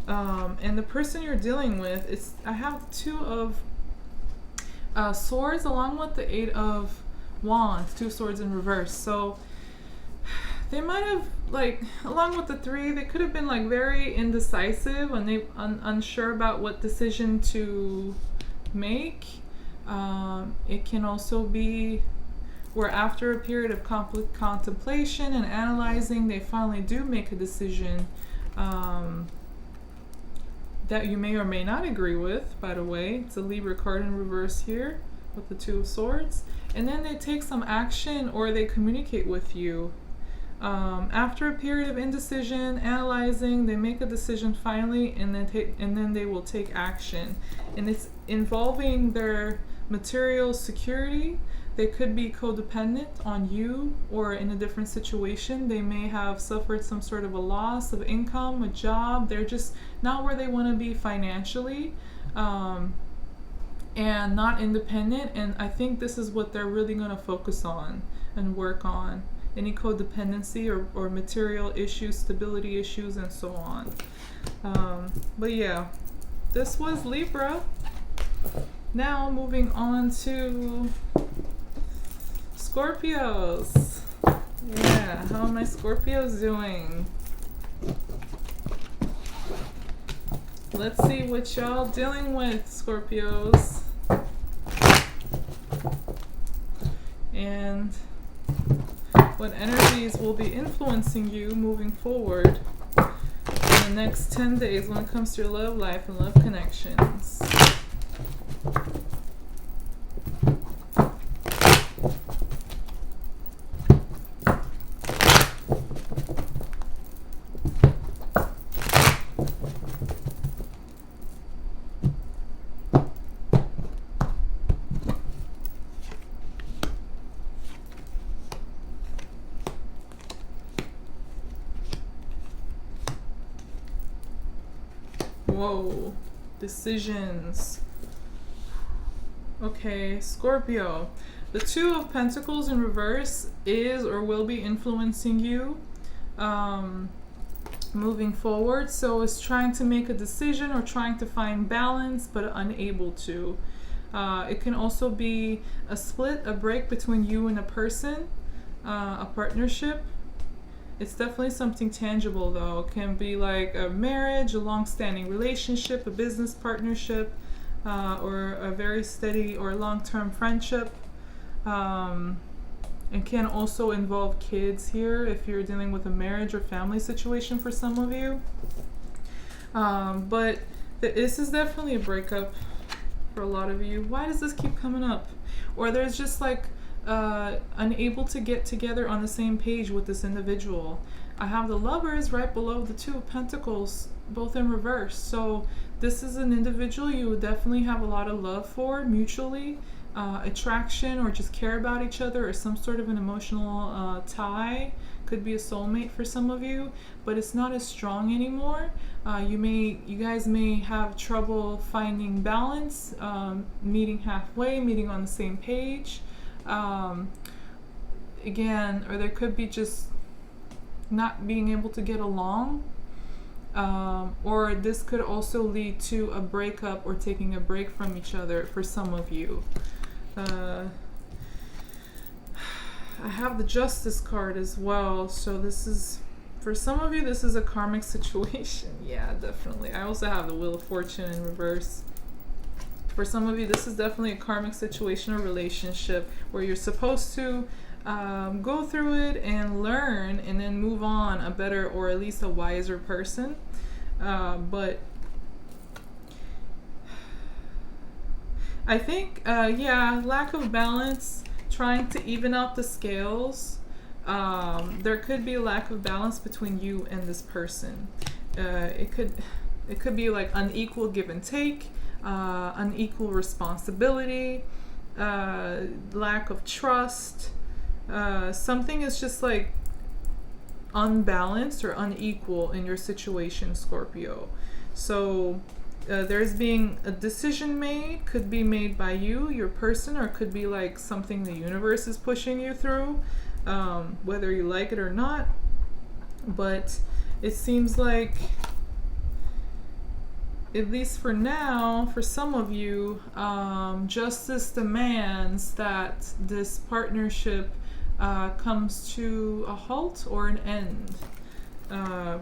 And the person you're dealing with, I have 2 of swords along with the 8 of wands, 2 swords in reverse. So they might have, like, along with the 3, they could have been like very indecisive and they unsure about what decision to make. It can also be where after a period of contemplation and analyzing, they finally do make a decision that you may or may not agree with, by the way. It's a Libra card in reverse here with the 2 of swords. And then they take some action or they communicate with you. After a period of indecision, analyzing, they make a decision finally, and then they will take action. And it's involving their material security. They could be codependent on you, or in a different situation. They may have suffered some sort of a loss of income, a job. They're just not where they want to be financially, and not independent. And I think this is what they're really going to focus on and work on. Any codependency or material issues, stability issues, and so on. But yeah, this was Libra. Now moving on to Scorpios. Yeah, how are my Scorpios doing? Let's see what y'all dealing with, Scorpios. And what energies will be influencing you moving forward in the next 10 days when it comes to your love life and love connections. Whoa, decisions. Okay, Scorpio. The 2 of Pentacles in reverse is or will be influencing you moving forward. So it's trying to make a decision or trying to find balance, but unable to. It can also be a split, a break between you and a person, a partnership. It's definitely something tangible, though. It can be like a marriage, a long-standing relationship, a business partnership, or a very steady or long-term friendship. It can also involve kids here if you're dealing with a marriage or family situation for some of you. But this is definitely a breakup for a lot of you. Why does this keep coming up? Or there's just like unable to get together on the same page with this individual. I have the Lovers right below the 2 of Pentacles, both in reverse. So this is an individual you would definitely have a lot of love for mutually, attraction, or just care about each other, or some sort of an emotional tie. Could be a soulmate for some of you, but it's not as strong anymore. You guys may have trouble finding balance, meeting halfway, meeting on the same page. Again, or there could be just not being able to get along, or this could also lead to a breakup or taking a break from each other for some of you. I have the Justice card as well, so this is, for some of you, this is a karmic situation. Yeah, definitely. I also have the Wheel of Fortune in reverse. For some of you, this is definitely a karmic situation or relationship where you're supposed to go through it and learn and then move on a better, or at least a wiser person. But I think, lack of balance, trying to even out the scales. There could be a lack of balance between you and this person. It could be like unequal give and take. Unequal responsibility, lack of trust. Something is just like unbalanced or unequal in your situation, Scorpio. So there's being a decision made, could be made by you, your person, or could be like something the universe is pushing you through, whether you like it or not. But it seems like, at least for now, for some of you, justice demands that this partnership comes to a halt or an end,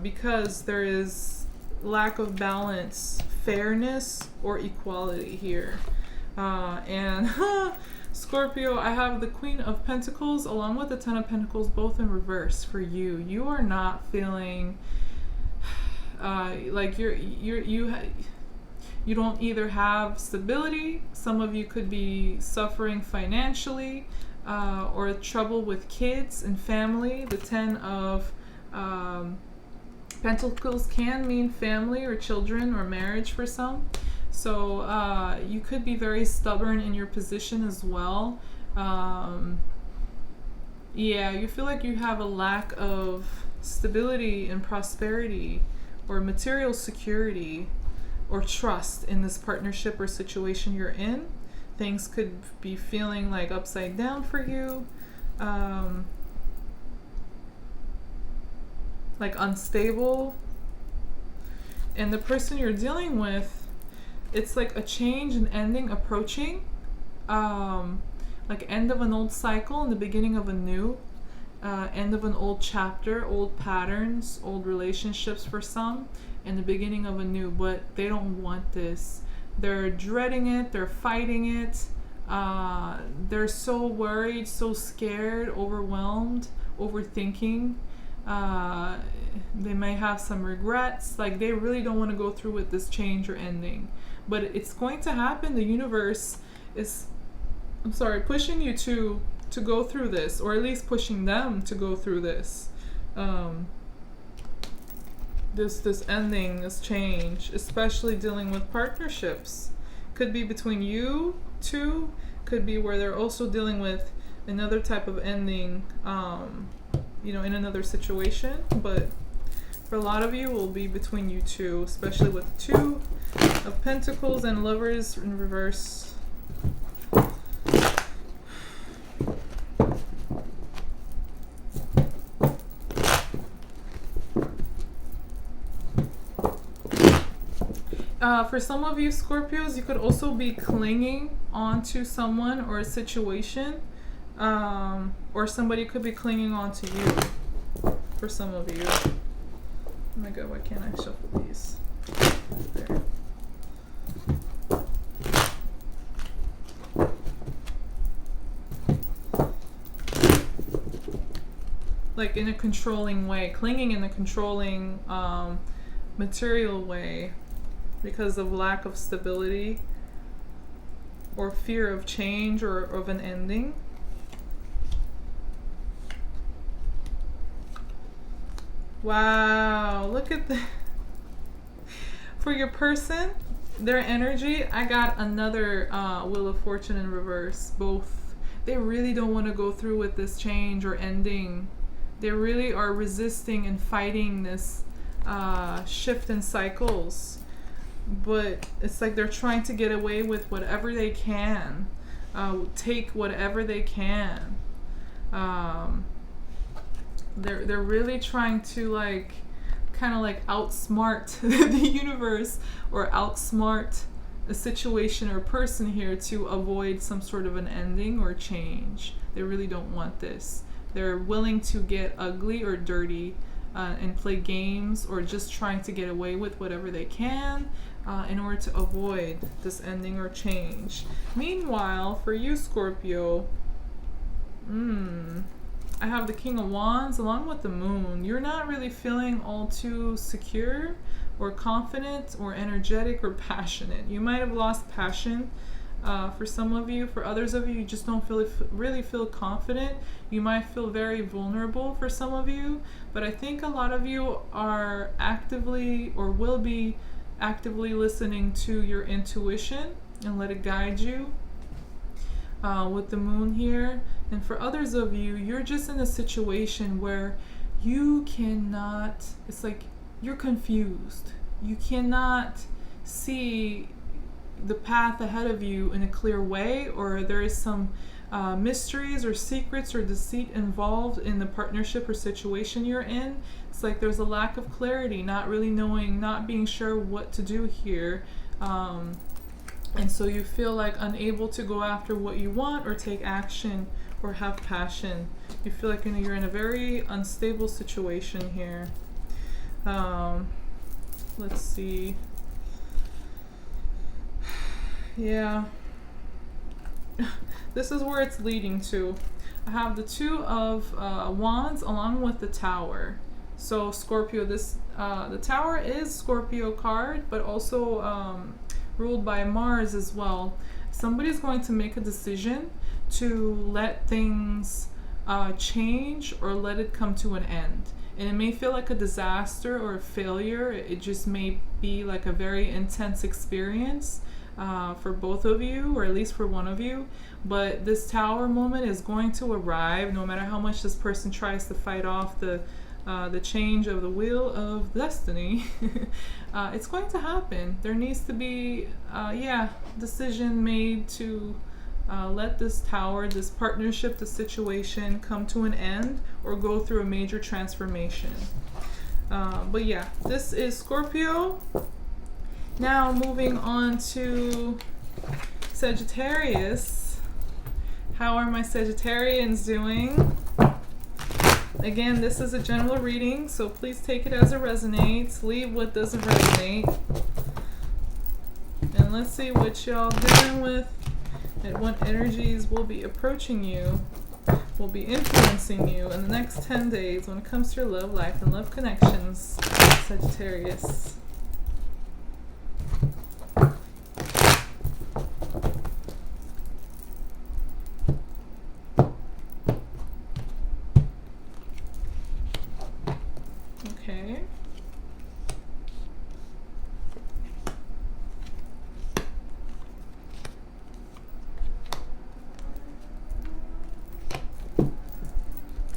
because there is lack of balance, fairness, or equality here. And Scorpio, I have the Queen of Pentacles along with the Ten of Pentacles, both in reverse for you. You are not feeling like you don't either have stability. Some of you could be suffering financially, or trouble with kids and family. The Ten of Pentacles can mean family or children or marriage for some. So you could be very stubborn in your position as well. Yeah, you feel like you have a lack of stability and prosperity or material security or trust in this partnership or situation you're in. Things could be feeling like upside down for you, like unstable. And the person you're dealing with, it's like a change and ending approaching, like end of an old cycle and the beginning of a new, end of an old chapter, old patterns, old relationships for some, and the beginning of a new. But they don't want this. They're dreading it. They're fighting it. They're so worried, so scared, overwhelmed, overthinking. They may have some regrets. Like, they really don't want to go through with this change or ending. But it's going to happen. The universe is, pushing you to go through this, or at least pushing them to go through this. This ending, this change, especially dealing with partnerships. Could be between you two, could be where they're also dealing with another type of ending, in another situation. But for a lot of you, it will be between you two, especially with the Two of Pentacles and Lovers in reverse. For some of you Scorpios, you could also be clinging onto someone or a situation, or somebody could be clinging onto you. For some of you. Oh my god, why can't I shuffle these? There. Like in a controlling way, clinging in a controlling material way, because of lack of stability or fear of change or of an ending. Wow, look at that. For your person, their energy, I got another Wheel of Fortune in reverse. Both. They really don't want to go through with this change or ending. They really are resisting and fighting this shift in cycles. But it's like they're trying to get away with whatever they can, take whatever they can. They're really trying to kind of outsmart the universe, or outsmart a situation or person here to avoid some sort of an ending or change. They really don't want this. They're willing to get ugly or dirty and play games, or just trying to get away with whatever they can in order to avoid this ending or change. Meanwhile, for you Scorpio, I have the King of Wands along with the Moon. You're not really feeling all too secure or confident or energetic or passionate. You might have lost passion for some of you. For others of you, you just don't really feel confident. You might feel very vulnerable for some of you. But I think a lot of you are actively, or will be actively, listening to your intuition and let it guide you with the Moon here. And for others of you, you're just in a situation where you cannot, it's like you're confused. You cannot see the path ahead of you in a clear way, or there is some mysteries or secrets or deceit involved in the partnership or situation you're in. It's like there's a lack of clarity, not really knowing, not being sure what to do here. And so you feel like unable to go after what you want or take action or have passion. You feel like you're in a very unstable situation here. Let's see. Yeah. This is where it's leading to. I have the Two of Wands along with the Tower. So Scorpio, the Tower is Scorpio card, but also ruled by Mars as well. Somebody's going to make a decision to let things change or let it come to an end. And it may feel like a disaster or a failure. It just may be like a very intense experience for both of you, or at least for one of you. But this Tower moment is going to arrive no matter how much this person tries to fight off the change of the wheel of destiny. It's going to happen. There needs to be decision made to let this Tower, this partnership, this situation come to an end or go through a major transformation. But yeah, this is Scorpio. Now moving on to Sagittarius. How are my Sagittarians doing? Again, this is a general reading, so please take it as it resonates. Leave what doesn't resonate. And let's see what y'all dealing with and what energies will be approaching you, will be influencing you in the next 10 days when it comes to your love life and love connections, Sagittarius. Okay.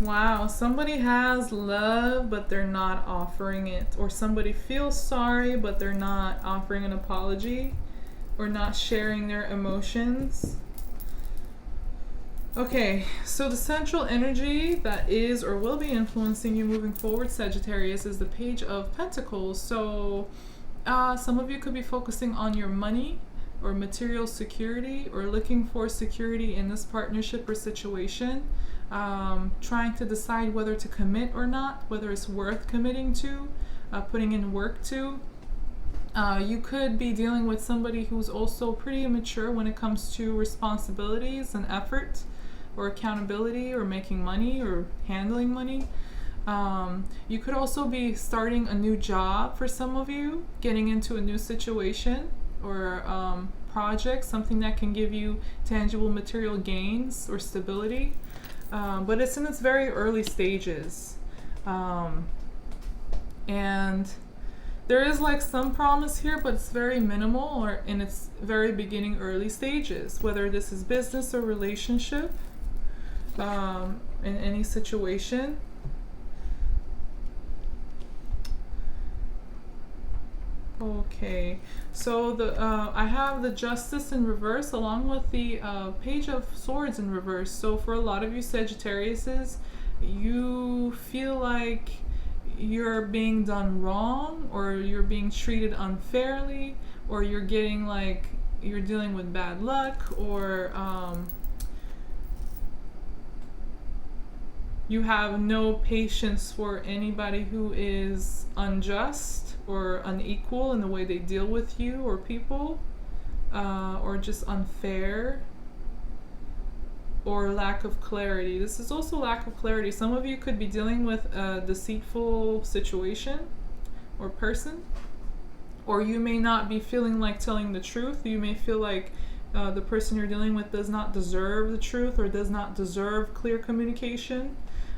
Wow, somebody has love, but they're not offering it. Or somebody feels sorry, but they're not offering an apology or not sharing their emotions. Okay, so the central energy that is or will be influencing you moving forward, Sagittarius, is the Page of Pentacles. So some of you could be focusing on your money or material security, or looking for security in this partnership or situation. Trying to decide whether to commit or not, whether it's worth committing to, putting in work to. You could be dealing with somebody who's also pretty immature when it comes to responsibilities and effort, or accountability, or making money, or handling money. You could also be starting a new job for some of you, getting into a new situation or project, something that can give you tangible material gains or stability. But it's in its very early stages. And there is like some promise here, but it's very minimal, or in its very beginning, early stages, whether this is business or relationship, in any situation. Okay, so I have the Justice in reverse along with the Page of Swords in reverse. So for a lot of you Sagittariuses, you feel like you're being done wrong, or you're being treated unfairly, or you're getting like you're dealing with bad luck, or you have no patience for anybody who is unjust or unequal in the way they deal with you or people, or just unfair, or lack of clarity. This is also lack of clarity. Some of you could be dealing with a deceitful situation or person, or you may not be feeling like telling the truth. You may feel like the person you're dealing with does not deserve the truth, or does not deserve clear communication.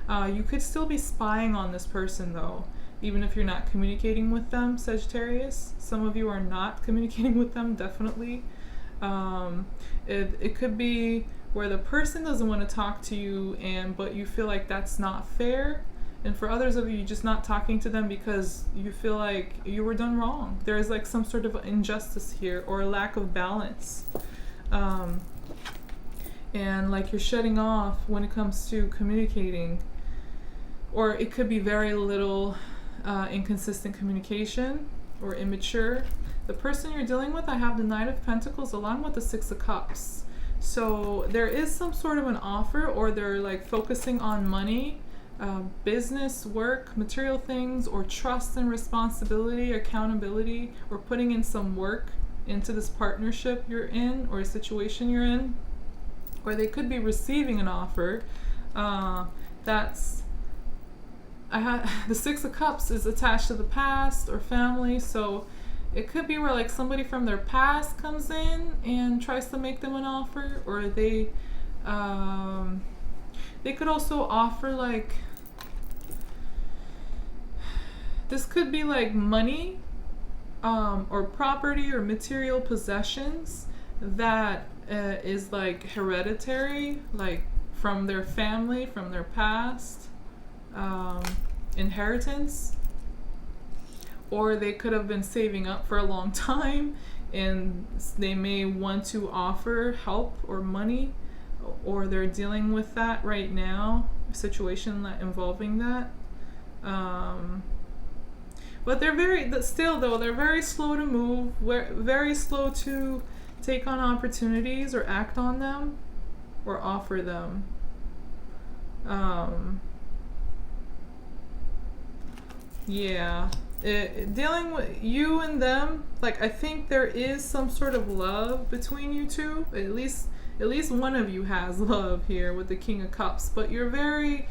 You could still be spying on this person though, even if you're not communicating with them, Sagittarius. Some of you are not communicating with them, definitely. It could be where the person doesn't want to talk to you, but you feel like that's not fair. And for others of you, you're just not talking to them because you feel like you were done wrong. There is like some sort of injustice here, or a lack of balance. and like you're shutting off when it comes to communicating, or it could be very little inconsistent communication or immature. The person you're dealing with, I have the Knight of Pentacles along with the Six of Cups. So there is some sort of an offer, or they're like focusing on money, business, work, material things, or trust and responsibility, accountability, or putting in some work into this partnership you're in or a situation you're in. Or they could be receiving an offer that's the Six of Cups is attached to the past or family, so it could be where like somebody from their past comes in and tries to make them an offer, or they could also offer like, this could be like money or property or material possessions that is like hereditary, like from their family, from their past, inheritance. Or they could have been saving up for a long time and they may want to offer help or money, or they're dealing with that right now, a situation that involving that. But they're they're very slow to move, very slow to take on opportunities or act on them or offer them. Yeah. Dealing with you and them, like I think there is some sort of love between you two. At least one of you has love here with the King of Cups, but you're very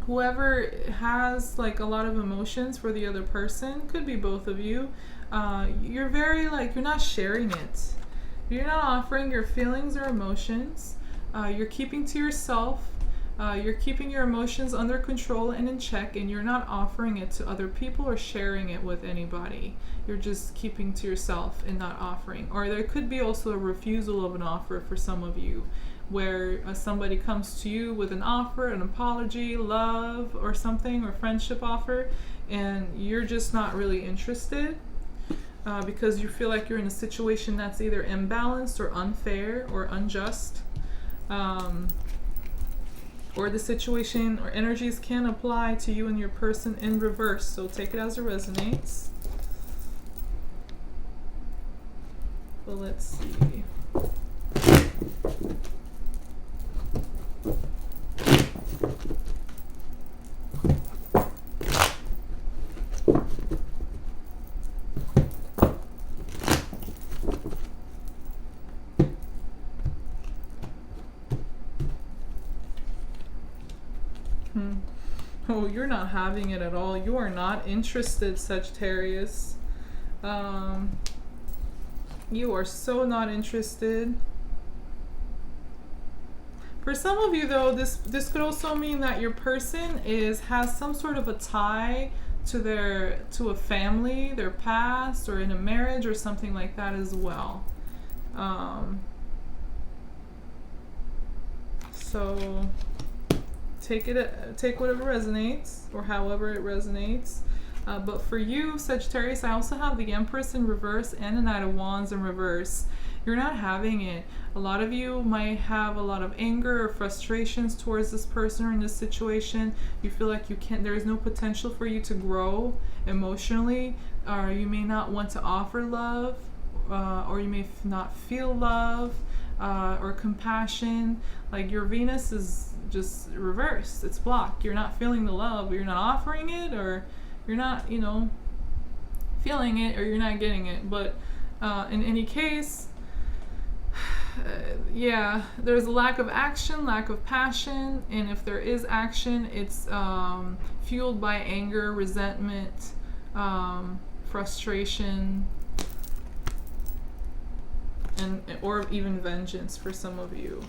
whoever has like a lot of emotions for the other person, could be both of you, you're very like, you're not sharing it. You're not offering your feelings or emotions. You're keeping to yourself. You're keeping your emotions under control and in check, and you're not offering it to other people or sharing it with anybody. You're just keeping to yourself and not offering. Or there could be also a refusal of an offer for some of you, where somebody comes to you with an offer, an apology, love, or something, or friendship offer, and you're just not really interested because you feel like you're in a situation that's either imbalanced or unfair or unjust. Or the situation or energies can apply to you and your person in reverse. So take it as it resonates. Well, let's see. Oh, you're not having it at all. You are not interested, Sagittarius. You are so not interested. For some of you, though, this could also mean that your person has some sort of a tie to a family, their past, or in a marriage or something like that as well. So take whatever resonates, or however it resonates. But for you, Sagittarius, I also have the Empress in reverse and the Knight of Wands in reverse. You're not having it. A lot of you might have a lot of anger or frustrations towards this person or in this situation. You feel like there is no potential for you to grow emotionally, or you may not want to offer love, or you may not feel love or compassion. Like your Venus is just reversed. It's blocked. You're not feeling the love, or you're not offering it, or you're not, feeling it, or you're not getting it. But in any case, yeah, there's a lack of action, lack of passion, and if there is action, it's fueled by anger, resentment, frustration, or even vengeance for some of you.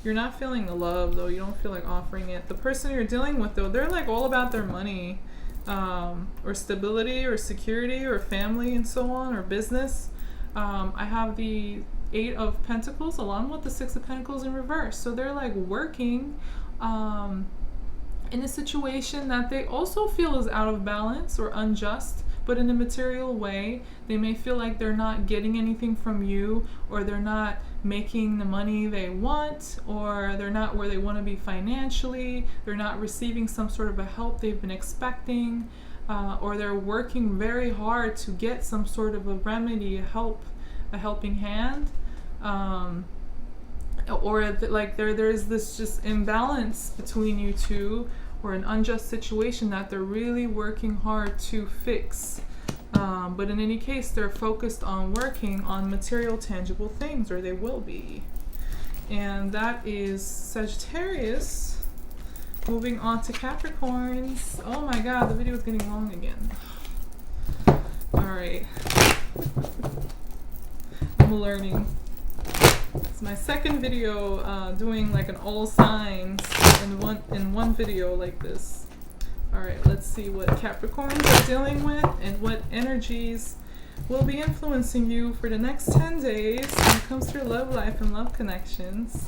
You're not feeling the love, though. You don't feel like offering it. The person you're dealing with, though, they're like all about their money, or stability, or security, or family, and so on, or business. I have the Eight of Pentacles along with the Six of Pentacles in reverse. So they're like working in a situation that they also feel is out of balance or unjust, but in a material way. They may feel like they're not getting anything from you, or they're not making the money they want, or they're not where they want to be financially, they're not receiving some sort of a help they've been expecting, or they're working very hard to get some sort of a remedy, a helping hand, or like there's this just imbalance between you two, or an unjust situation that they're really working hard to fix. But in any case, they're focused on working on material, tangible things, or they will be. And that is Sagittarius. Moving on to Capricorns. Oh my god, the video is getting long again. Alright. I'm learning. It's my second video doing like an all signs in one video like this. Alright, let's see what Capricorns are dealing with and what energies will be influencing you for the next 10 days when it comes to your love life and love connections.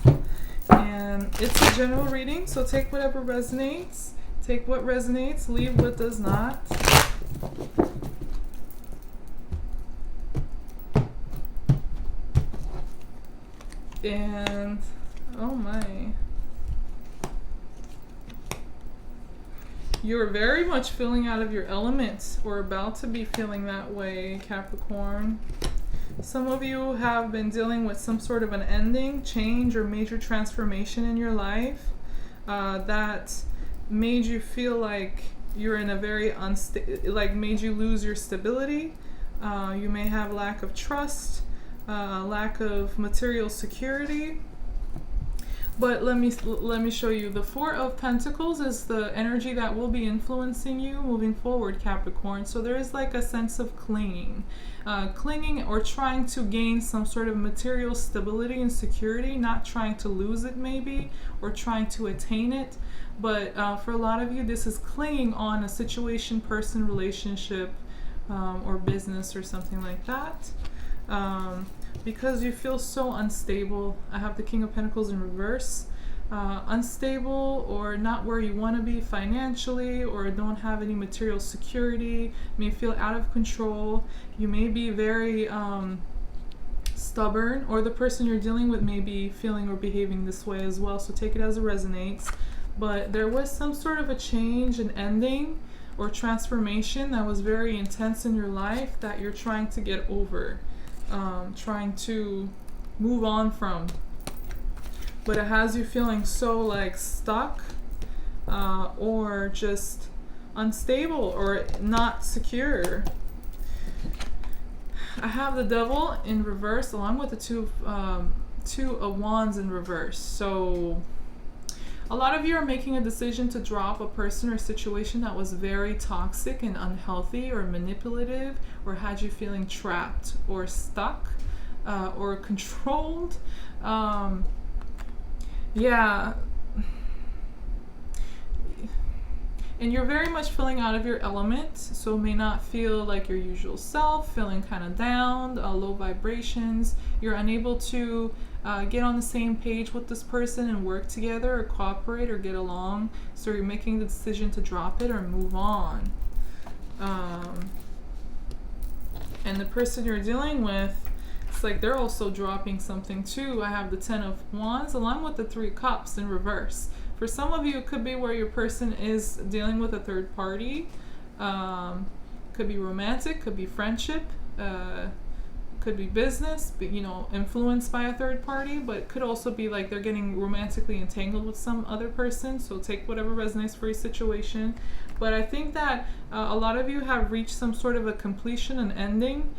And it's a general reading, so take whatever resonates. Take what resonates, leave what does not. And, oh my. You're very much feeling out of your element, or about to be feeling that way, Capricorn. Some of you have been dealing with some sort of an ending, change, or major transformation in your life that made you feel like you're in a very made you lose your stability. You may have lack of trust, lack of material security. But let me show you. The Four of Pentacles is the energy that will be influencing you moving forward, Capricorn. So there is like a sense of clinging or trying to gain some sort of material stability and security, not trying to lose it maybe, or trying to attain it. But for a lot of you, this is clinging on a situation, person, relationship, or business, or something like that. Because you feel so unstable. I have the King of Pentacles in reverse. Unstable, or not where you want to be financially, or don't have any material security. May feel out of control. You may be very stubborn, or the person you're dealing with may be feeling or behaving this way as well. So take it as it resonates. But there was some sort of a change, an ending, or transformation that was very intense in your life that you're trying to get over. Trying to move on from, but it has you feeling so like stuck, or just unstable, or not secure. I have the Devil in reverse along with the Two of Wands in reverse. So a lot of you are making a decision to drop a person or situation that was very toxic and unhealthy, or manipulative, or had you feeling trapped or stuck, or controlled. Yeah. And you're very much feeling out of your element, so may not feel like your usual self, feeling kind of down, low vibrations. You're unable to get on the same page with this person and work together, or cooperate, or get along. So you're making the decision to drop it or move on. And the person you're dealing with, it's like they're also dropping something too. I have the Ten of Wands along with the Three of Cups in reverse. For some of you, it could be where your person is dealing with a third party. Could be romantic, could be friendship, could be business, but influenced by a third party. But it could also be like they're getting romantically entangled with some other person. So take whatever resonates for your situation. But I think that a lot of you have reached some sort of a completion, an ending,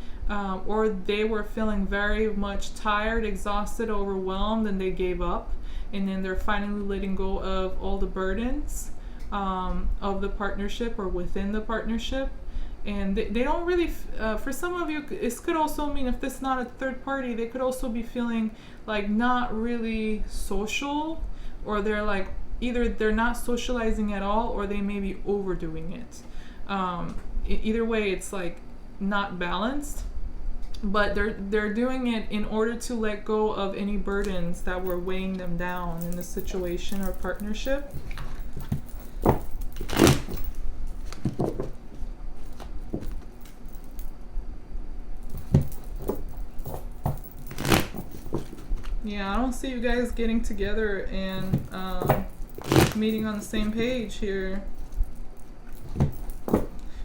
or they were feeling very much tired, exhausted, overwhelmed, and they gave up. And then they're finally letting go of all the burdens of the partnership, or within the partnership. And they don't really, for some of you, this could also mean, if this is not a third party, they could also be feeling like not really social, or they're like, either they're not socializing at all, or they may be overdoing it. Either way, it's like not balanced. But they're doing it in order to let go of any burdens that were weighing them down in the situation or partnership. Yeah, I don't see you guys getting together and meeting on the same page here.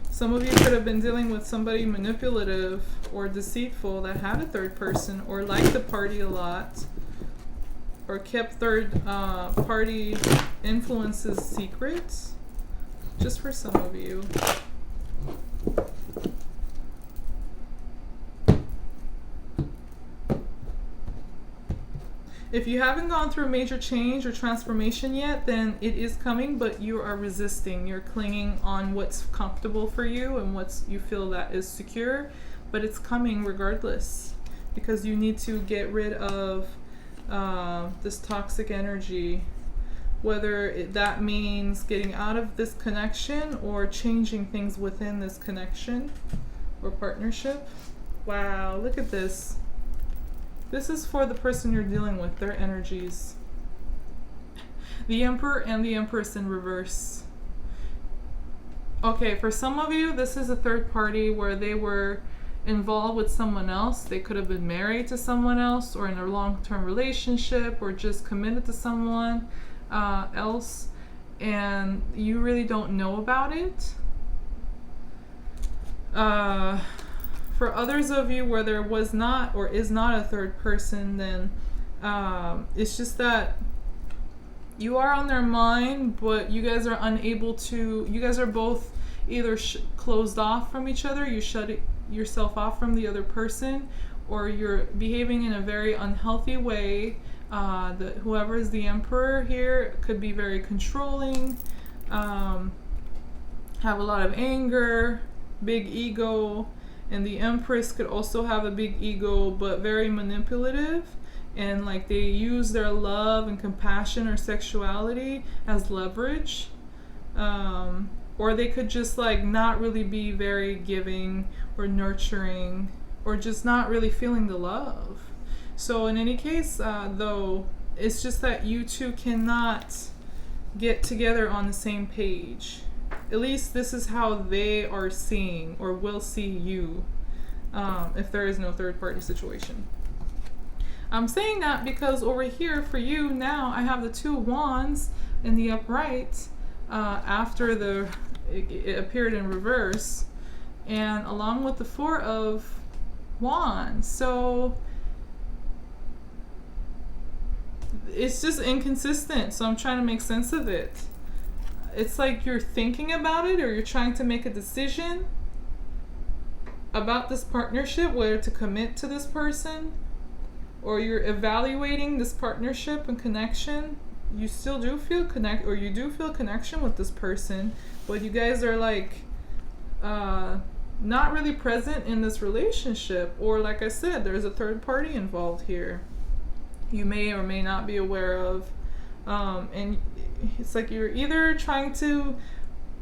Some of you could have been dealing with somebody manipulative or deceitful that had a third person or liked the party a lot or kept third party influences secrets, just for some of you. If you haven't gone through a major change or transformation yet, then it is coming, but you are resisting. You're clinging on what's comfortable for you and what's you feel that is secure, but it's coming regardless because you need to get rid of this toxic energy, whether that means getting out of this connection or changing things within this connection or partnership. Wow, look at this. This is for the person you're dealing with, their energies. The Emperor and the Empress in reverse. Okay, for some of you, this is a third party where they were involved with someone else. They could have been married to someone else or in a long-term relationship or just committed to someone else, and you really don't know about it. For others of you where there was not or is not a third person, then it's just that you are on their mind, but you guys are unable to, you guys are both either closed off from each other, you shut yourself off from the other person, or you're behaving in a very unhealthy way. Whoever is the Emperor here could be very controlling, have a lot of anger, big ego. And the Empress could also have a big ego, but very manipulative. And like they use their love and compassion or sexuality as leverage. Or they could just like not really be very giving or nurturing or just not really feeling the love. So in any case, though, it's just that you two cannot get together on the same page. At least this is how they are seeing or will see you, if there is no third party situation. I'm saying that because over here for you now, I have the 2 of Wands in the upright after it appeared in reverse, and along with the 4 of Wands. So it's just inconsistent. So I'm trying to make sense of it. It's like you're thinking about it or you're trying to make a decision about this partnership, whether to commit to this person, or you're evaluating this partnership and connection. You still do feel you do feel connection with this person, but you guys are like not really present in this relationship, or like I said, there's a third party involved here you may or may not be aware of, and it's like you're either trying to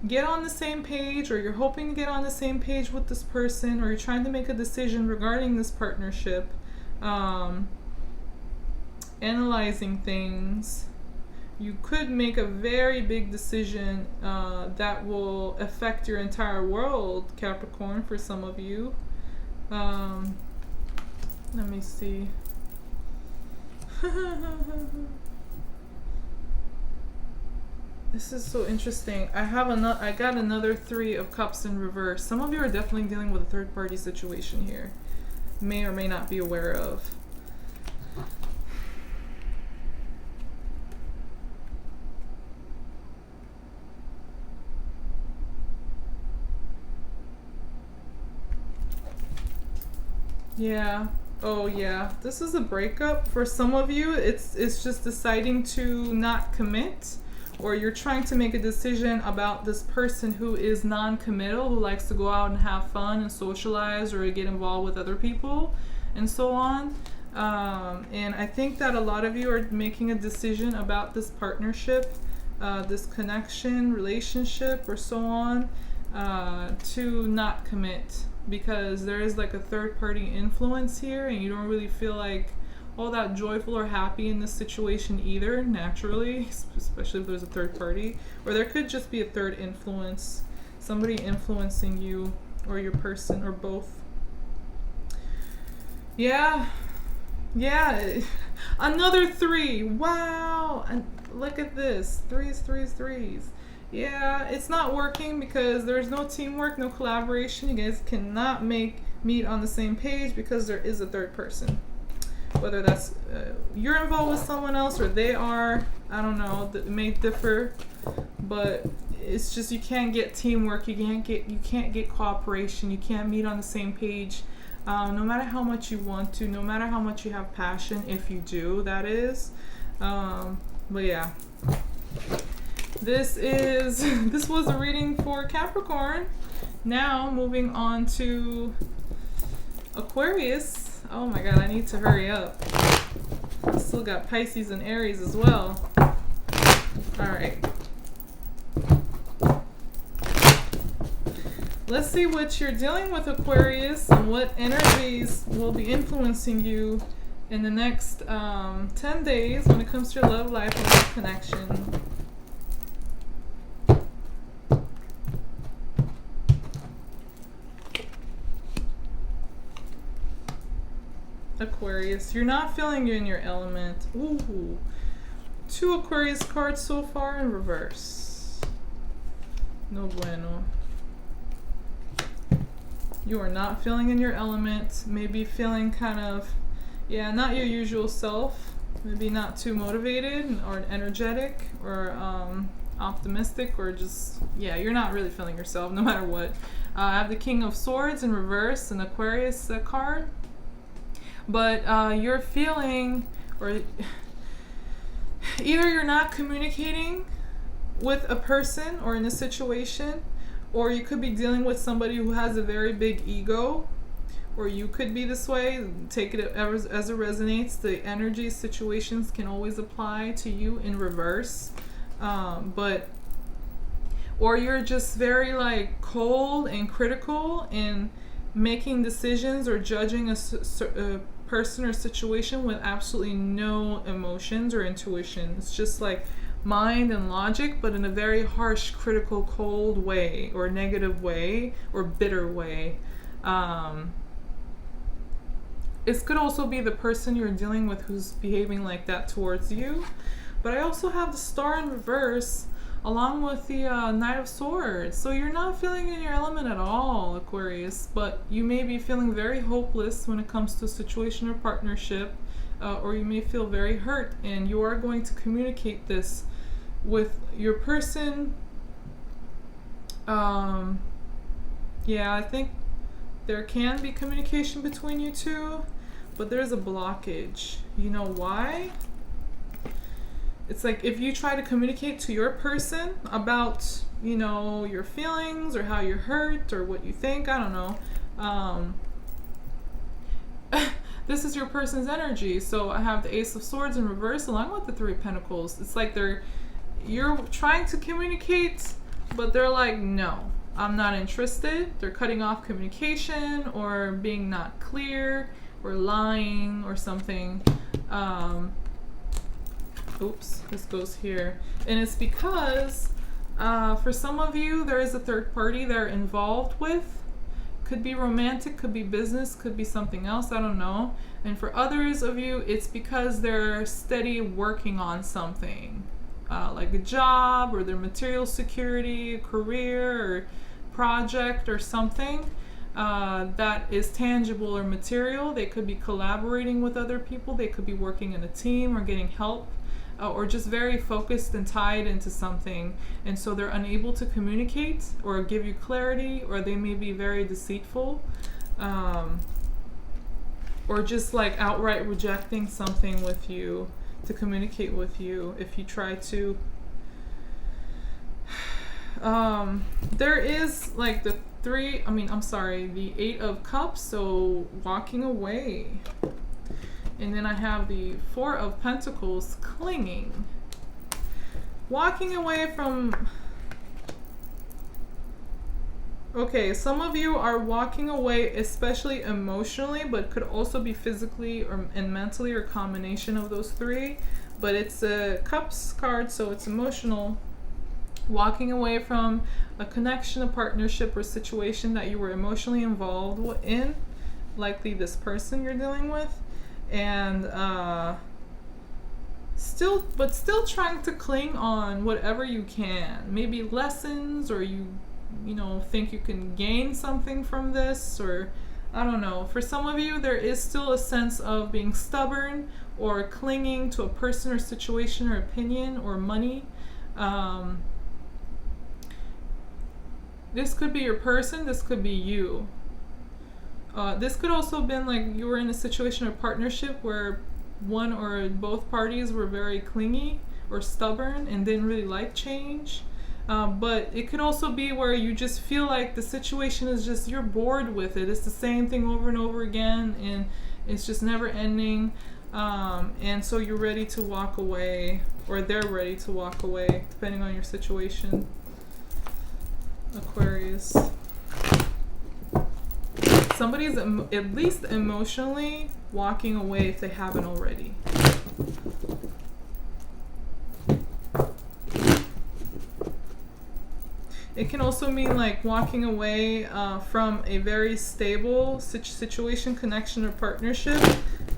get on the same page or you're hoping to get on the same page with this person, or you're trying to make a decision regarding this partnership, analyzing things. You could make a very big decision that will affect your entire world, Capricorn, for some of you. Let me see. This is so interesting. I got another 3 of Cups in reverse. Some of you are definitely dealing with a third party situation here. May or may not be aware of. Yeah. Oh yeah. This is a breakup. For some of you, it's just deciding to not commit, or you're trying to make a decision about this person who is non-committal, who likes to go out and have fun and socialize or get involved with other people and so on. And I think that a lot of you are making a decision about this partnership, this connection, relationship, or so on, to not commit, because there is like a third party influence here and you don't really feel like all that joyful or happy in this situation either, naturally, especially if there's a third party. Or there could just be a third influence, somebody influencing you or your person or both. Yeah, Yeah, another three. Wow. And look at this. Threes, threes, threes. Yeah, it's not working because there's no teamwork, no collaboration. You guys cannot meet on the same page because there is a third person. Whether that's you're involved with someone else or they are, I don't know. It may differ, but it's just you can't get teamwork. You can't get cooperation. You can't meet on the same page. No matter how much you want to, no matter how much you have passion, if you do, that is. But yeah, this was a reading for Capricorn. Now moving on to Aquarius. Oh my god, I need to hurry up. I still got Pisces and Aries as well. Alright. Let's see what you're dealing with, Aquarius, and what energies will be influencing you in the next 10 days when it comes to your love life and love connection. Aquarius, you're not feeling in your element. Ooh. 2 Aquarius cards so far in reverse. No bueno. You are not feeling in your element. Maybe feeling kind of, yeah, not your usual self. Maybe not too motivated or energetic or optimistic, or just, yeah, you're not really feeling yourself no matter what. I have the King of Swords in reverse, an Aquarius card. But you're feeling, or either you're not communicating with a person or in a situation, or you could be dealing with somebody who has a very big ego, or you could be this way. Take it as it resonates. The energy situations can always apply to you in reverse. Or you're just very like cold and critical in making decisions or judging a person or situation with absolutely no emotions or intuition. It's just like mind and logic, but in a very harsh, critical, cold way, or negative way, or bitter way. It could also be the person you're dealing with who's behaving like that towards you. But I also have the Star in reverse along with the Knight of Swords. So you're not feeling in your element at all, Aquarius, but you may be feeling very hopeless when it comes to a situation or partnership, or you may feel very hurt, and you are going to communicate this with your person. Yeah, I think there can be communication between you two, but there's a blockage. You know why? It's like if you try to communicate to your person about, you know, your feelings or how you're hurt or what you think, I don't know. This is your person's energy. So I have the Ace of Swords in reverse along with the Three of Pentacles. It's like you're trying to communicate, but they're like, no, I'm not interested. They're cutting off communication or being not clear or lying or something. Oops, this goes here. And it's because for some of you, there is a third party they're involved with. Could be romantic, could be business, could be something else, I don't know. And for others of you, it's because they're steady working on something. Like a job, or their material security, a career, or project, or something that is tangible or material. They could be collaborating with other people. They could be working in a team or getting help. Or just very focused and tied into something, and so they're unable to communicate or give you clarity, or they may be very deceitful, or just like outright rejecting something with you to communicate with you if you try to. There is like the Eight of Cups, so walking away. And then I have the Four of Pentacles, clinging. Walking away from... Okay, some of you are walking away, especially emotionally, but could also be physically and mentally, or a combination of those three. But it's a Cups card, so it's emotional. Walking away from a connection, a partnership, or situation that you were emotionally involved in. Likely this person you're dealing with. and still trying to cling on whatever you can. Maybe lessons, or you think you can gain something from this, or I don't know. For some of you, there is still a sense of being stubborn or clinging to a person or situation or opinion or money. This could be your person, this could be you. This could also have been like you were in a situation or partnership where one or both parties were very clingy or stubborn and didn't really like change. But it could also be where you just feel like the situation is just, you're bored with it. It's the same thing over and over again, and it's just never ending. And so you're ready to walk away, or they're ready to walk away, depending on your situation. Aquarius. Somebody's at least emotionally walking away if they haven't already. It can also mean like walking away from a very stable situation, connection, or partnership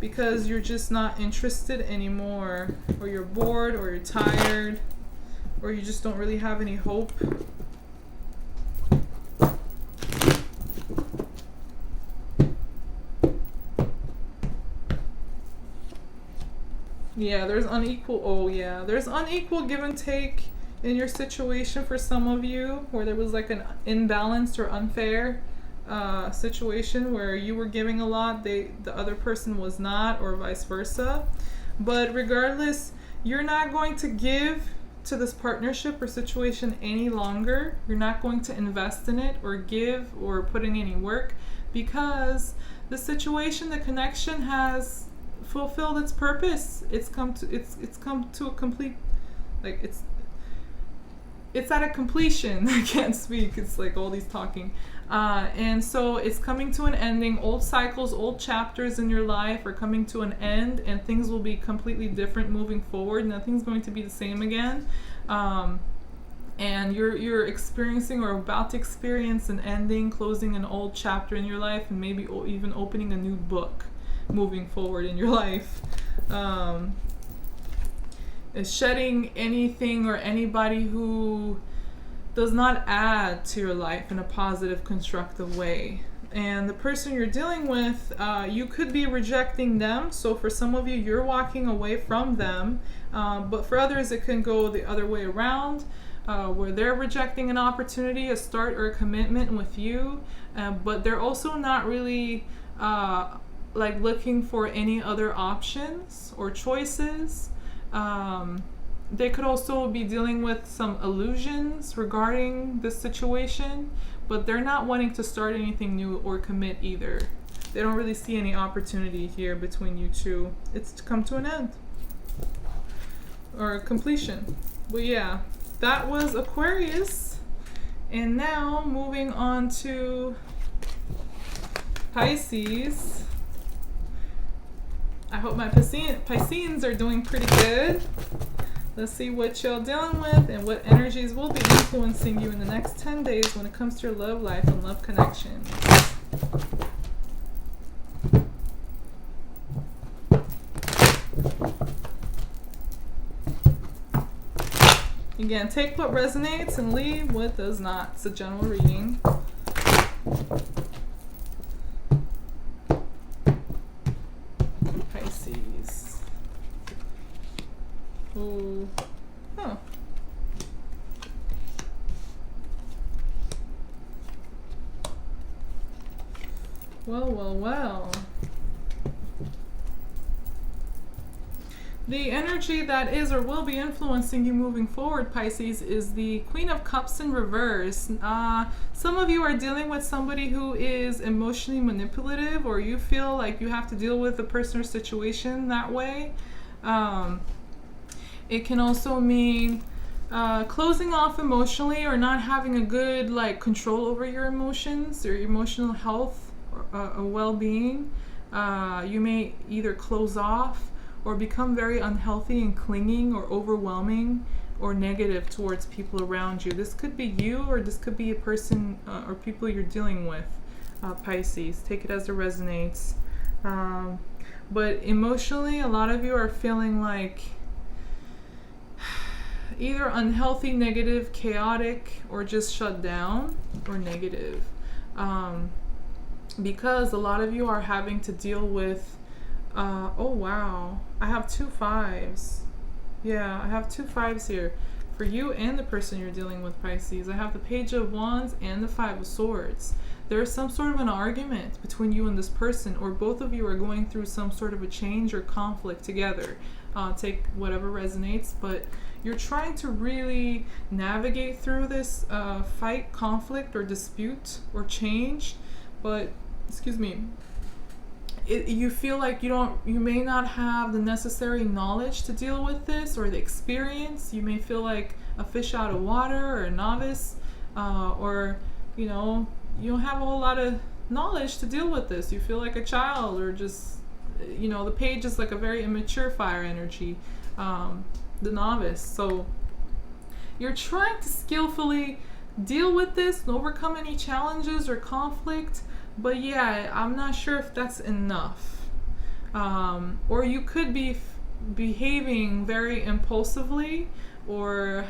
because you're just not interested anymore, or you're bored, or you're tired, or you just don't really have any hope. Yeah, there's unequal give and take in your situation for some of you, where there was like an imbalanced or unfair situation where you were giving a lot, the other person was not, or vice versa. But regardless, you're not going to give to this partnership or situation any longer. You're not going to invest in it or give or put in any work, because the situation, the connection has fulfilled its purpose. It's come to a complete, like it's at a completion. I can't speak. It's like all these talking. And so it's coming to an ending. Old cycles, old chapters in your life are coming to an end, and things will be completely different moving forward. Nothing's going to be the same again. And you're experiencing or about to experience an ending, closing an old chapter in your life, and maybe even opening a new book moving forward in your life. Is shedding anything or anybody who does not add to your life in a positive, constructive way. And the person you're dealing with, you could be rejecting them. So for some of you, you're walking away from them. But for others, it can go the other way around, where they're rejecting an opportunity, a start, or a commitment with you. But they're also not really like looking for any other options or choices. They could also be dealing with some illusions regarding this situation, but they're not wanting to start anything new or commit either. They don't really see any opportunity here between you two. It's to come to an end or completion. But yeah, that was Aquarius. And now moving on to Pisces. I hope my Pisceans are doing pretty good. Let's see what y'all dealing with and what energies will be influencing you in the next 10 days when it comes to your love life and love connection. Again, take what resonates and leave what does not. It's a general reading. Pisces. Ooh. Huh. Well. The energy that is or will be influencing you moving forward, Pisces, is the Queen of Cups in reverse. Some of you are dealing with somebody who is emotionally manipulative, or you feel like you have to deal with a person or situation that way. It can also mean closing off emotionally, or not having a good control over your emotions or your emotional health or well-being. You may either close off or become very unhealthy and clinging or overwhelming or negative towards people around you. This could be you, or this could be a person or people you're dealing with, Pisces. Take it as it resonates. Um, but emotionally, a lot of you are feeling like either unhealthy, negative, chaotic, or just shut down or negative. Because a lot of you are having to deal with, oh wow, I have 2 5s. Yeah, I have 2 5s here. For you and the person you're dealing with, Pisces. I have the Page of Wands and the 5 of Swords. There is some sort of an argument between you and this person, or both of you are going through some sort of a change or conflict together. Take whatever resonates, but you're trying to really navigate through this fight, conflict, or dispute, or change, but, excuse me, you feel like you may not have the necessary knowledge to deal with this, or the experience. You may feel like a fish out of water, or a novice, or you don't have a whole lot of knowledge to deal with this. You feel like a child, or just, the page is like a very immature fire energy, the novice. So you're trying to skillfully deal with this and overcome any challenges or conflict. But yeah, I'm not sure if that's enough. Or you could be behaving very impulsively or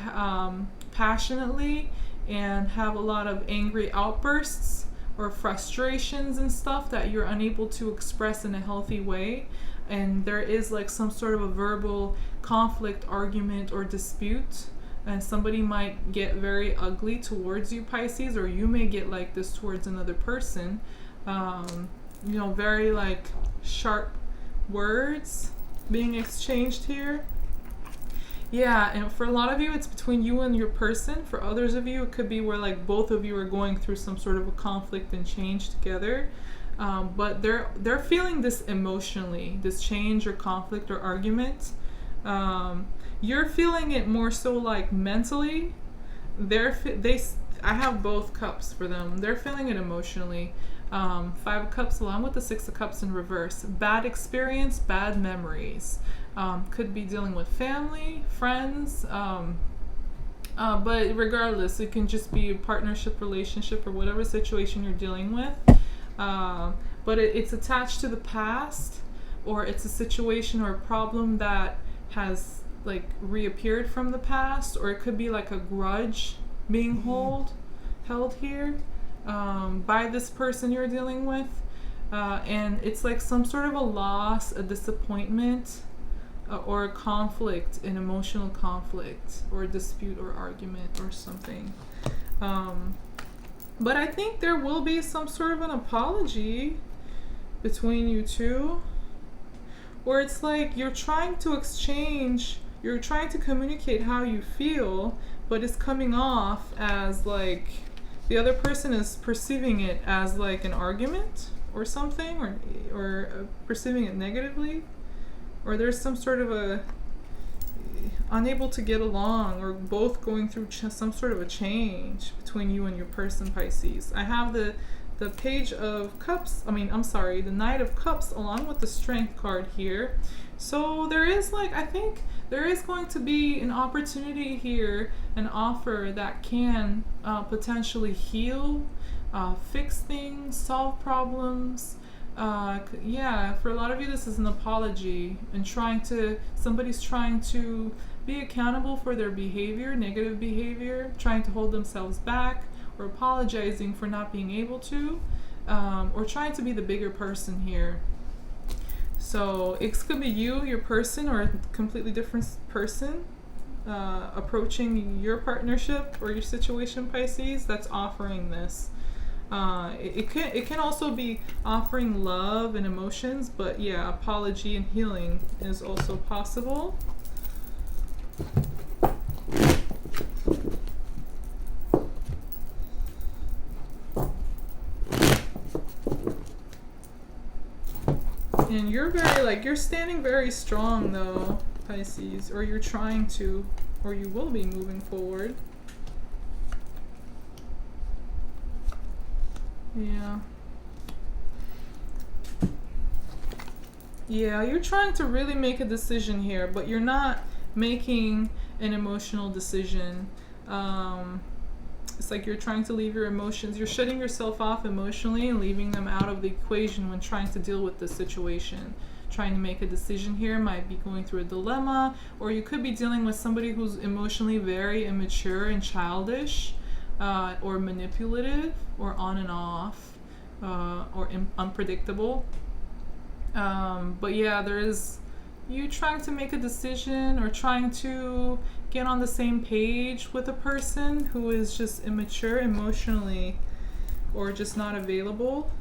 passionately, and have a lot of angry outbursts or frustrations and stuff that you're unable to express in a healthy way. And there is like some sort of a verbal conflict, argument, or dispute. And somebody might get very ugly towards you, Pisces, or you may get like this towards another person. Very like sharp words being exchanged here. Yeah, and for a lot of you, it's between you and your person. For others of you, it could be where like both of you are going through some sort of a conflict and change together. But they're feeling this emotionally, this change or conflict or argument. You're feeling it more so like mentally. I have both cups for them. They're feeling it emotionally. 5 of Cups along with the 6 of Cups in reverse. Bad experience, bad memories. Could be dealing with family, friends. But regardless, it can just be a partnership, relationship, or whatever situation you're dealing with. But it's attached to the past, or it's a situation or a problem that has like reappeared from the past, or it could be like a grudge being held here by this person you're dealing with, and it's like some sort of a loss, a disappointment, or a conflict, an emotional conflict, or a dispute or argument or something. But I think there will be some sort of an apology between you two, or it's like you're trying to communicate how you feel, but it's coming off as like the other person is perceiving it as like an argument or something, or perceiving it negatively, or there's some sort of a unable to get along, or both going through some sort of a change between you and your person, Pisces. I have the Page of Cups, the Knight of Cups along with the Strength card here. So there is I think there is going to be an opportunity here, an offer that can potentially heal, fix things, solve problems. For a lot of you, this is an apology, and somebody's trying to be accountable for their behavior, negative behavior, trying to hold themselves back, or apologizing for not being able to, or trying to be the bigger person here. So it could be you, your person, or a completely different person approaching your partnership or your situation, Pisces, that's offering this. It can also be offering love and emotions, but yeah, apology and healing is also possible. And you're you're standing very strong though, Pisces, or you're trying to, or you will be moving forward. Yeah, you're trying to really make a decision here, but you're not making an emotional decision. It's like you're trying to leave your emotions, you're shutting yourself off emotionally and leaving them out of the equation when trying to deal with the situation. Trying to make a decision here might be going through a dilemma, or you could be dealing with somebody who's emotionally very immature and childish, or manipulative, or on and off, or unpredictable. But yeah, there is you trying to make a decision or trying to get on the same page with a person who is just immature emotionally or just not available.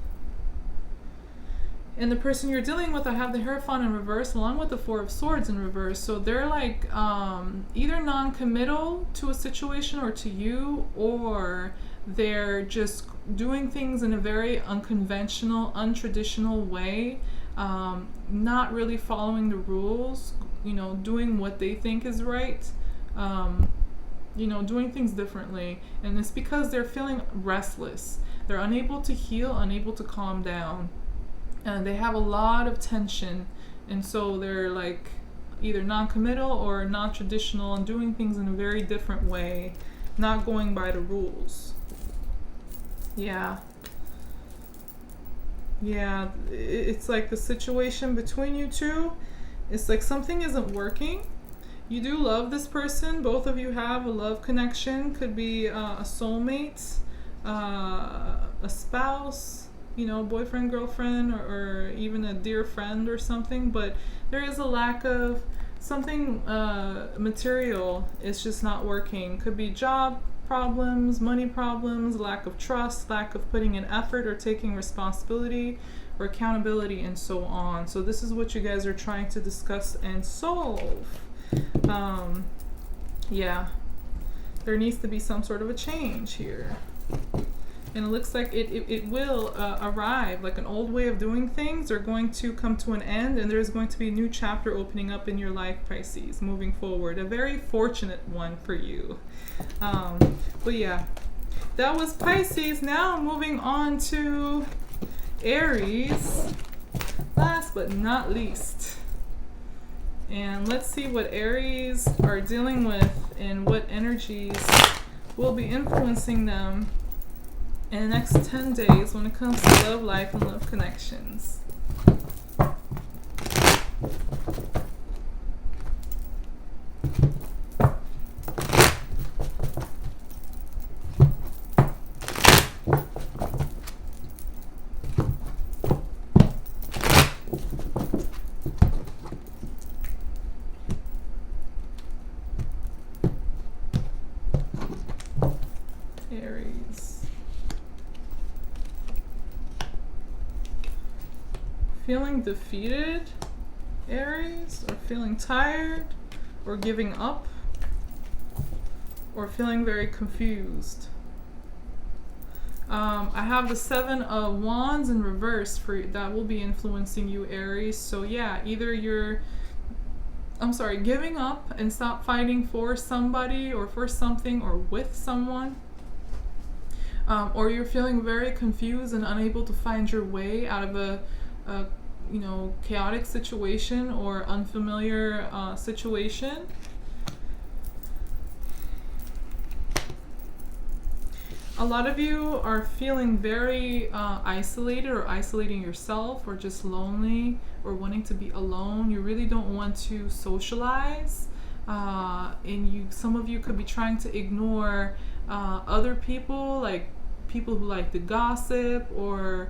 And the person you're dealing with, I have the Hierophant in reverse along with the Four of Swords in reverse. So they're like either non-committal to a situation or to you, or they're just doing things in a very unconventional, untraditional way, not really following the rules, doing what they think is right, doing things differently. And it's because they're feeling restless. They're unable to heal, unable to calm down. And they have a lot of tension, and so they're like either non-committal or non-traditional and doing things in a very different way, not going by the rules. Yeah, it's like the situation between you two, it's like something isn't working. You do love this person, both of you have a love connection, could be a soulmate, a spouse, boyfriend, girlfriend, or even a dear friend or something, but there is a lack of something material. It's just not working. Could be job problems, money problems, lack of trust, lack of putting in effort or taking responsibility or accountability, and so on. So this is what you guys are trying to discuss and solve. Yeah, there needs to be some sort of a change here. And it looks like it will arrive, like an old way of doing things are going to come to an end, and there's going to be a new chapter opening up in your life, Pisces, moving forward. A very fortunate one for you. But yeah, that was Pisces. Now moving on to Aries, last but not least. And let's see what Aries are dealing with and what energies will be influencing them in the next 10 days when it comes to love life and love connections. Aries. Feeling defeated, Aries, or feeling tired, or giving up, or feeling very confused. I have the Seven of Wands in reverse for that will be influencing you, Aries. So yeah, either you're giving up and stop fighting for somebody or for something or with someone, or you're feeling very confused and unable to find your way out of a chaotic situation or unfamiliar situation. A lot of you are feeling very isolated or isolating yourself or just lonely or wanting to be alone. You really don't want to socialize. And some of you could be trying to ignore other people, like people who like to gossip, or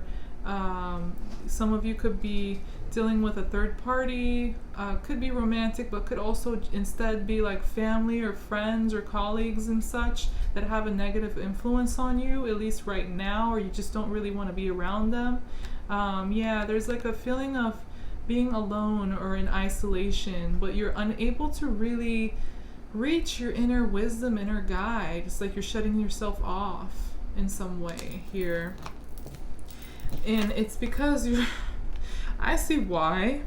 some of you could be dealing with a third party, could be romantic, but could also instead be like family or friends or colleagues and such that have a negative influence on you, at least right now, or you just don't really want to be around them. Yeah, there's like a feeling of being alone or in isolation, but you're unable to really reach your inner wisdom, inner guide. It's like you're shutting yourself off in some way here. And it's because I see why.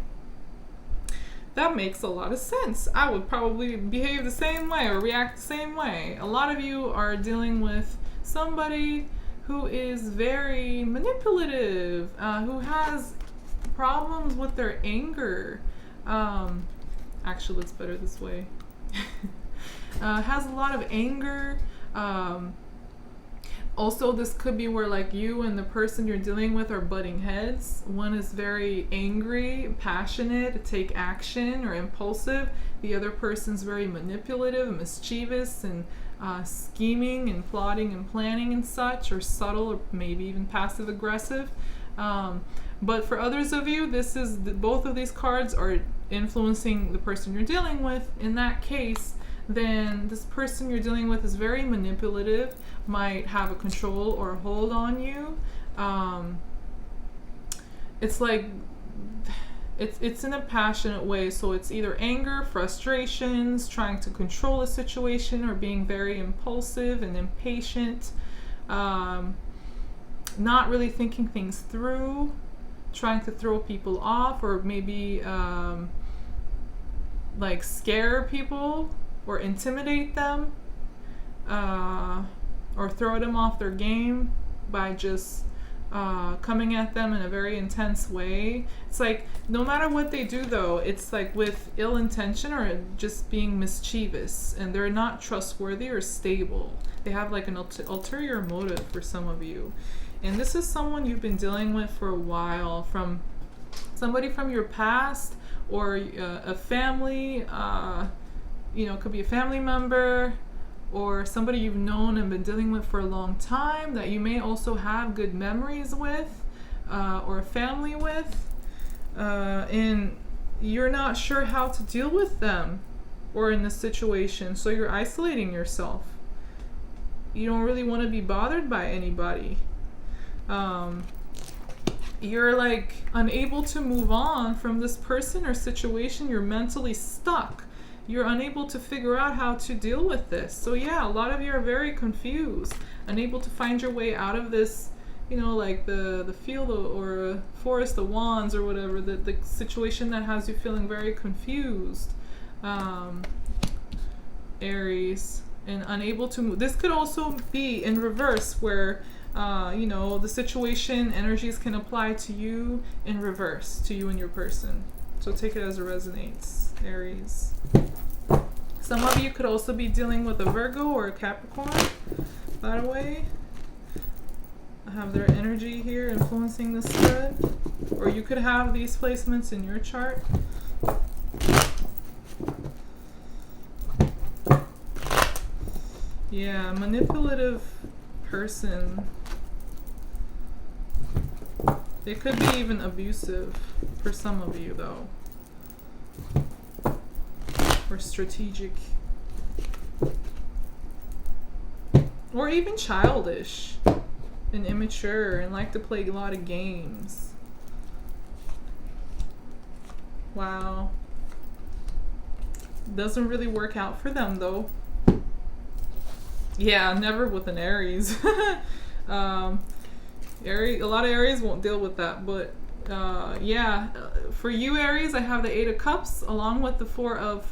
That makes a lot of sense. I would probably behave the same way or react the same way. A lot of you are dealing with somebody who is very manipulative, who has problems with their anger. Actually looks better this way. Has a lot of anger, Also, this could be where like you and the person you're dealing with are butting heads. One is very angry, passionate, to take action, or impulsive. The other person's very manipulative, mischievous, and scheming and plotting and planning and such, or subtle, or maybe even passive aggressive. But for others of you, both of these cards are influencing the person you're dealing with. In that case, then this person you're dealing with is very manipulative, might have a control or a hold on you. It's like it's in a passionate way, so it's either anger, frustrations, trying to control a situation, or being very impulsive and impatient, not really thinking things through, trying to throw people off, or maybe like scare people or intimidate them, or throw them off their game by just coming at them in a very intense way. It's like no matter what they do though, it's like with ill intention or just being mischievous, and they're not trustworthy or stable. They have like an ulterior motive for some of you. And this is someone you've been dealing with for a while, from somebody from your past, or a family, could be a family member, or somebody you've known and been dealing with for a long time that you may also have good memories with, or a family with, and you're not sure how to deal with them or in this situation, so you're isolating yourself. You don't really want to be bothered by anybody. You're like unable to move on from this person or situation. You're mentally stuck. You're unable to figure out how to deal with this. So yeah, a lot of you are very confused, unable to find your way out of this, like the field or forest of wands or whatever, the situation that has you feeling very confused, Aries, and unable to move. This could also be in reverse, where the situation energies can apply to you in reverse, to you and your person. So take it as it resonates, Aries. Some of you could also be dealing with a Virgo or a Capricorn, by the way. I have their energy here influencing the spread. Or you could have these placements in your chart. Yeah, manipulative person. They could be even abusive for some of you, though. Or strategic. Or even childish and immature and like to play a lot of games. Wow. Doesn't really work out for them, though. Yeah, never with an Aries. Aries, a lot of Aries won't deal with that, but for you Aries, I have the 8 of Cups along with the 4 of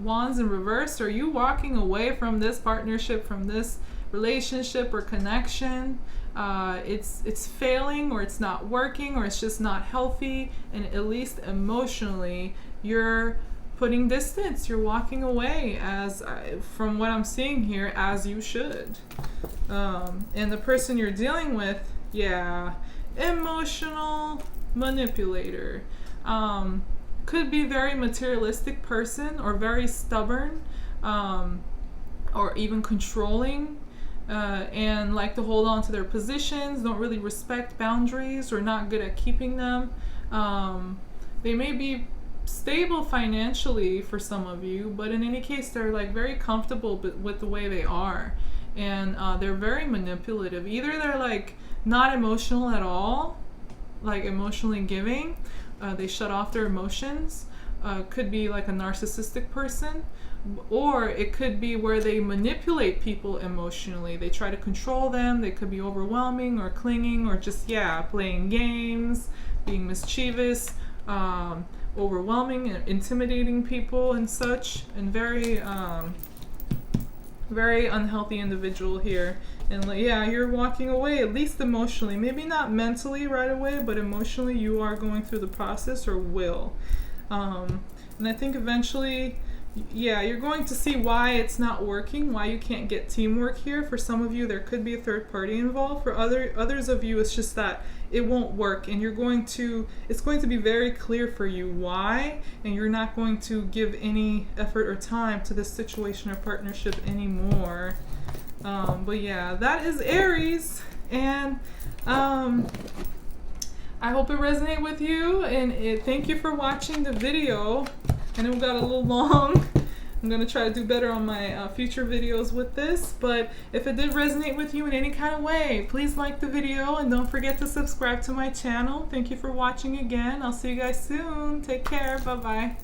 Wands in reverse. Are you walking away from this partnership, from this relationship or connection? It's failing, or it's not working, or it's just not healthy, and at least emotionally you're putting distance. You're walking away, from what I'm seeing here, as you should. And the person you're dealing with, emotional manipulator. Could be very materialistic person, or very stubborn, or even controlling, and like to hold on to their positions, don't really respect boundaries, or not good at keeping them. They may be stable financially for some of you, but in any case they're like very comfortable with the way they are, and they're very manipulative. Either they're like not emotional at all, like emotionally giving, they shut off their emotions, could be like a narcissistic person, or it could be where they manipulate people emotionally. They try to control them. They could be overwhelming or clinging, or just playing games, being mischievous, overwhelming and intimidating people and such, and very unhealthy individual here. And you're walking away, at least emotionally. Maybe not mentally right away, but emotionally you are going through the process, or will. And I think eventually yeah, you're going to see why it's not working, why you can't get teamwork here. For some of you, there could be a third party involved. For others of you, it's just that it won't work, and it's going to be very clear for you why, and you're not going to give any effort or time to this situation or partnership anymore. But yeah, that is Aries, and I hope it resonated with you, and thank you for watching the video. I know it got a little long. I'm going to try to do better on my future videos with this, but if it did resonate with you in any kind of way, please like the video and don't forget to subscribe to my channel. Thank you for watching again. I'll see you guys soon. Take care. Bye-bye.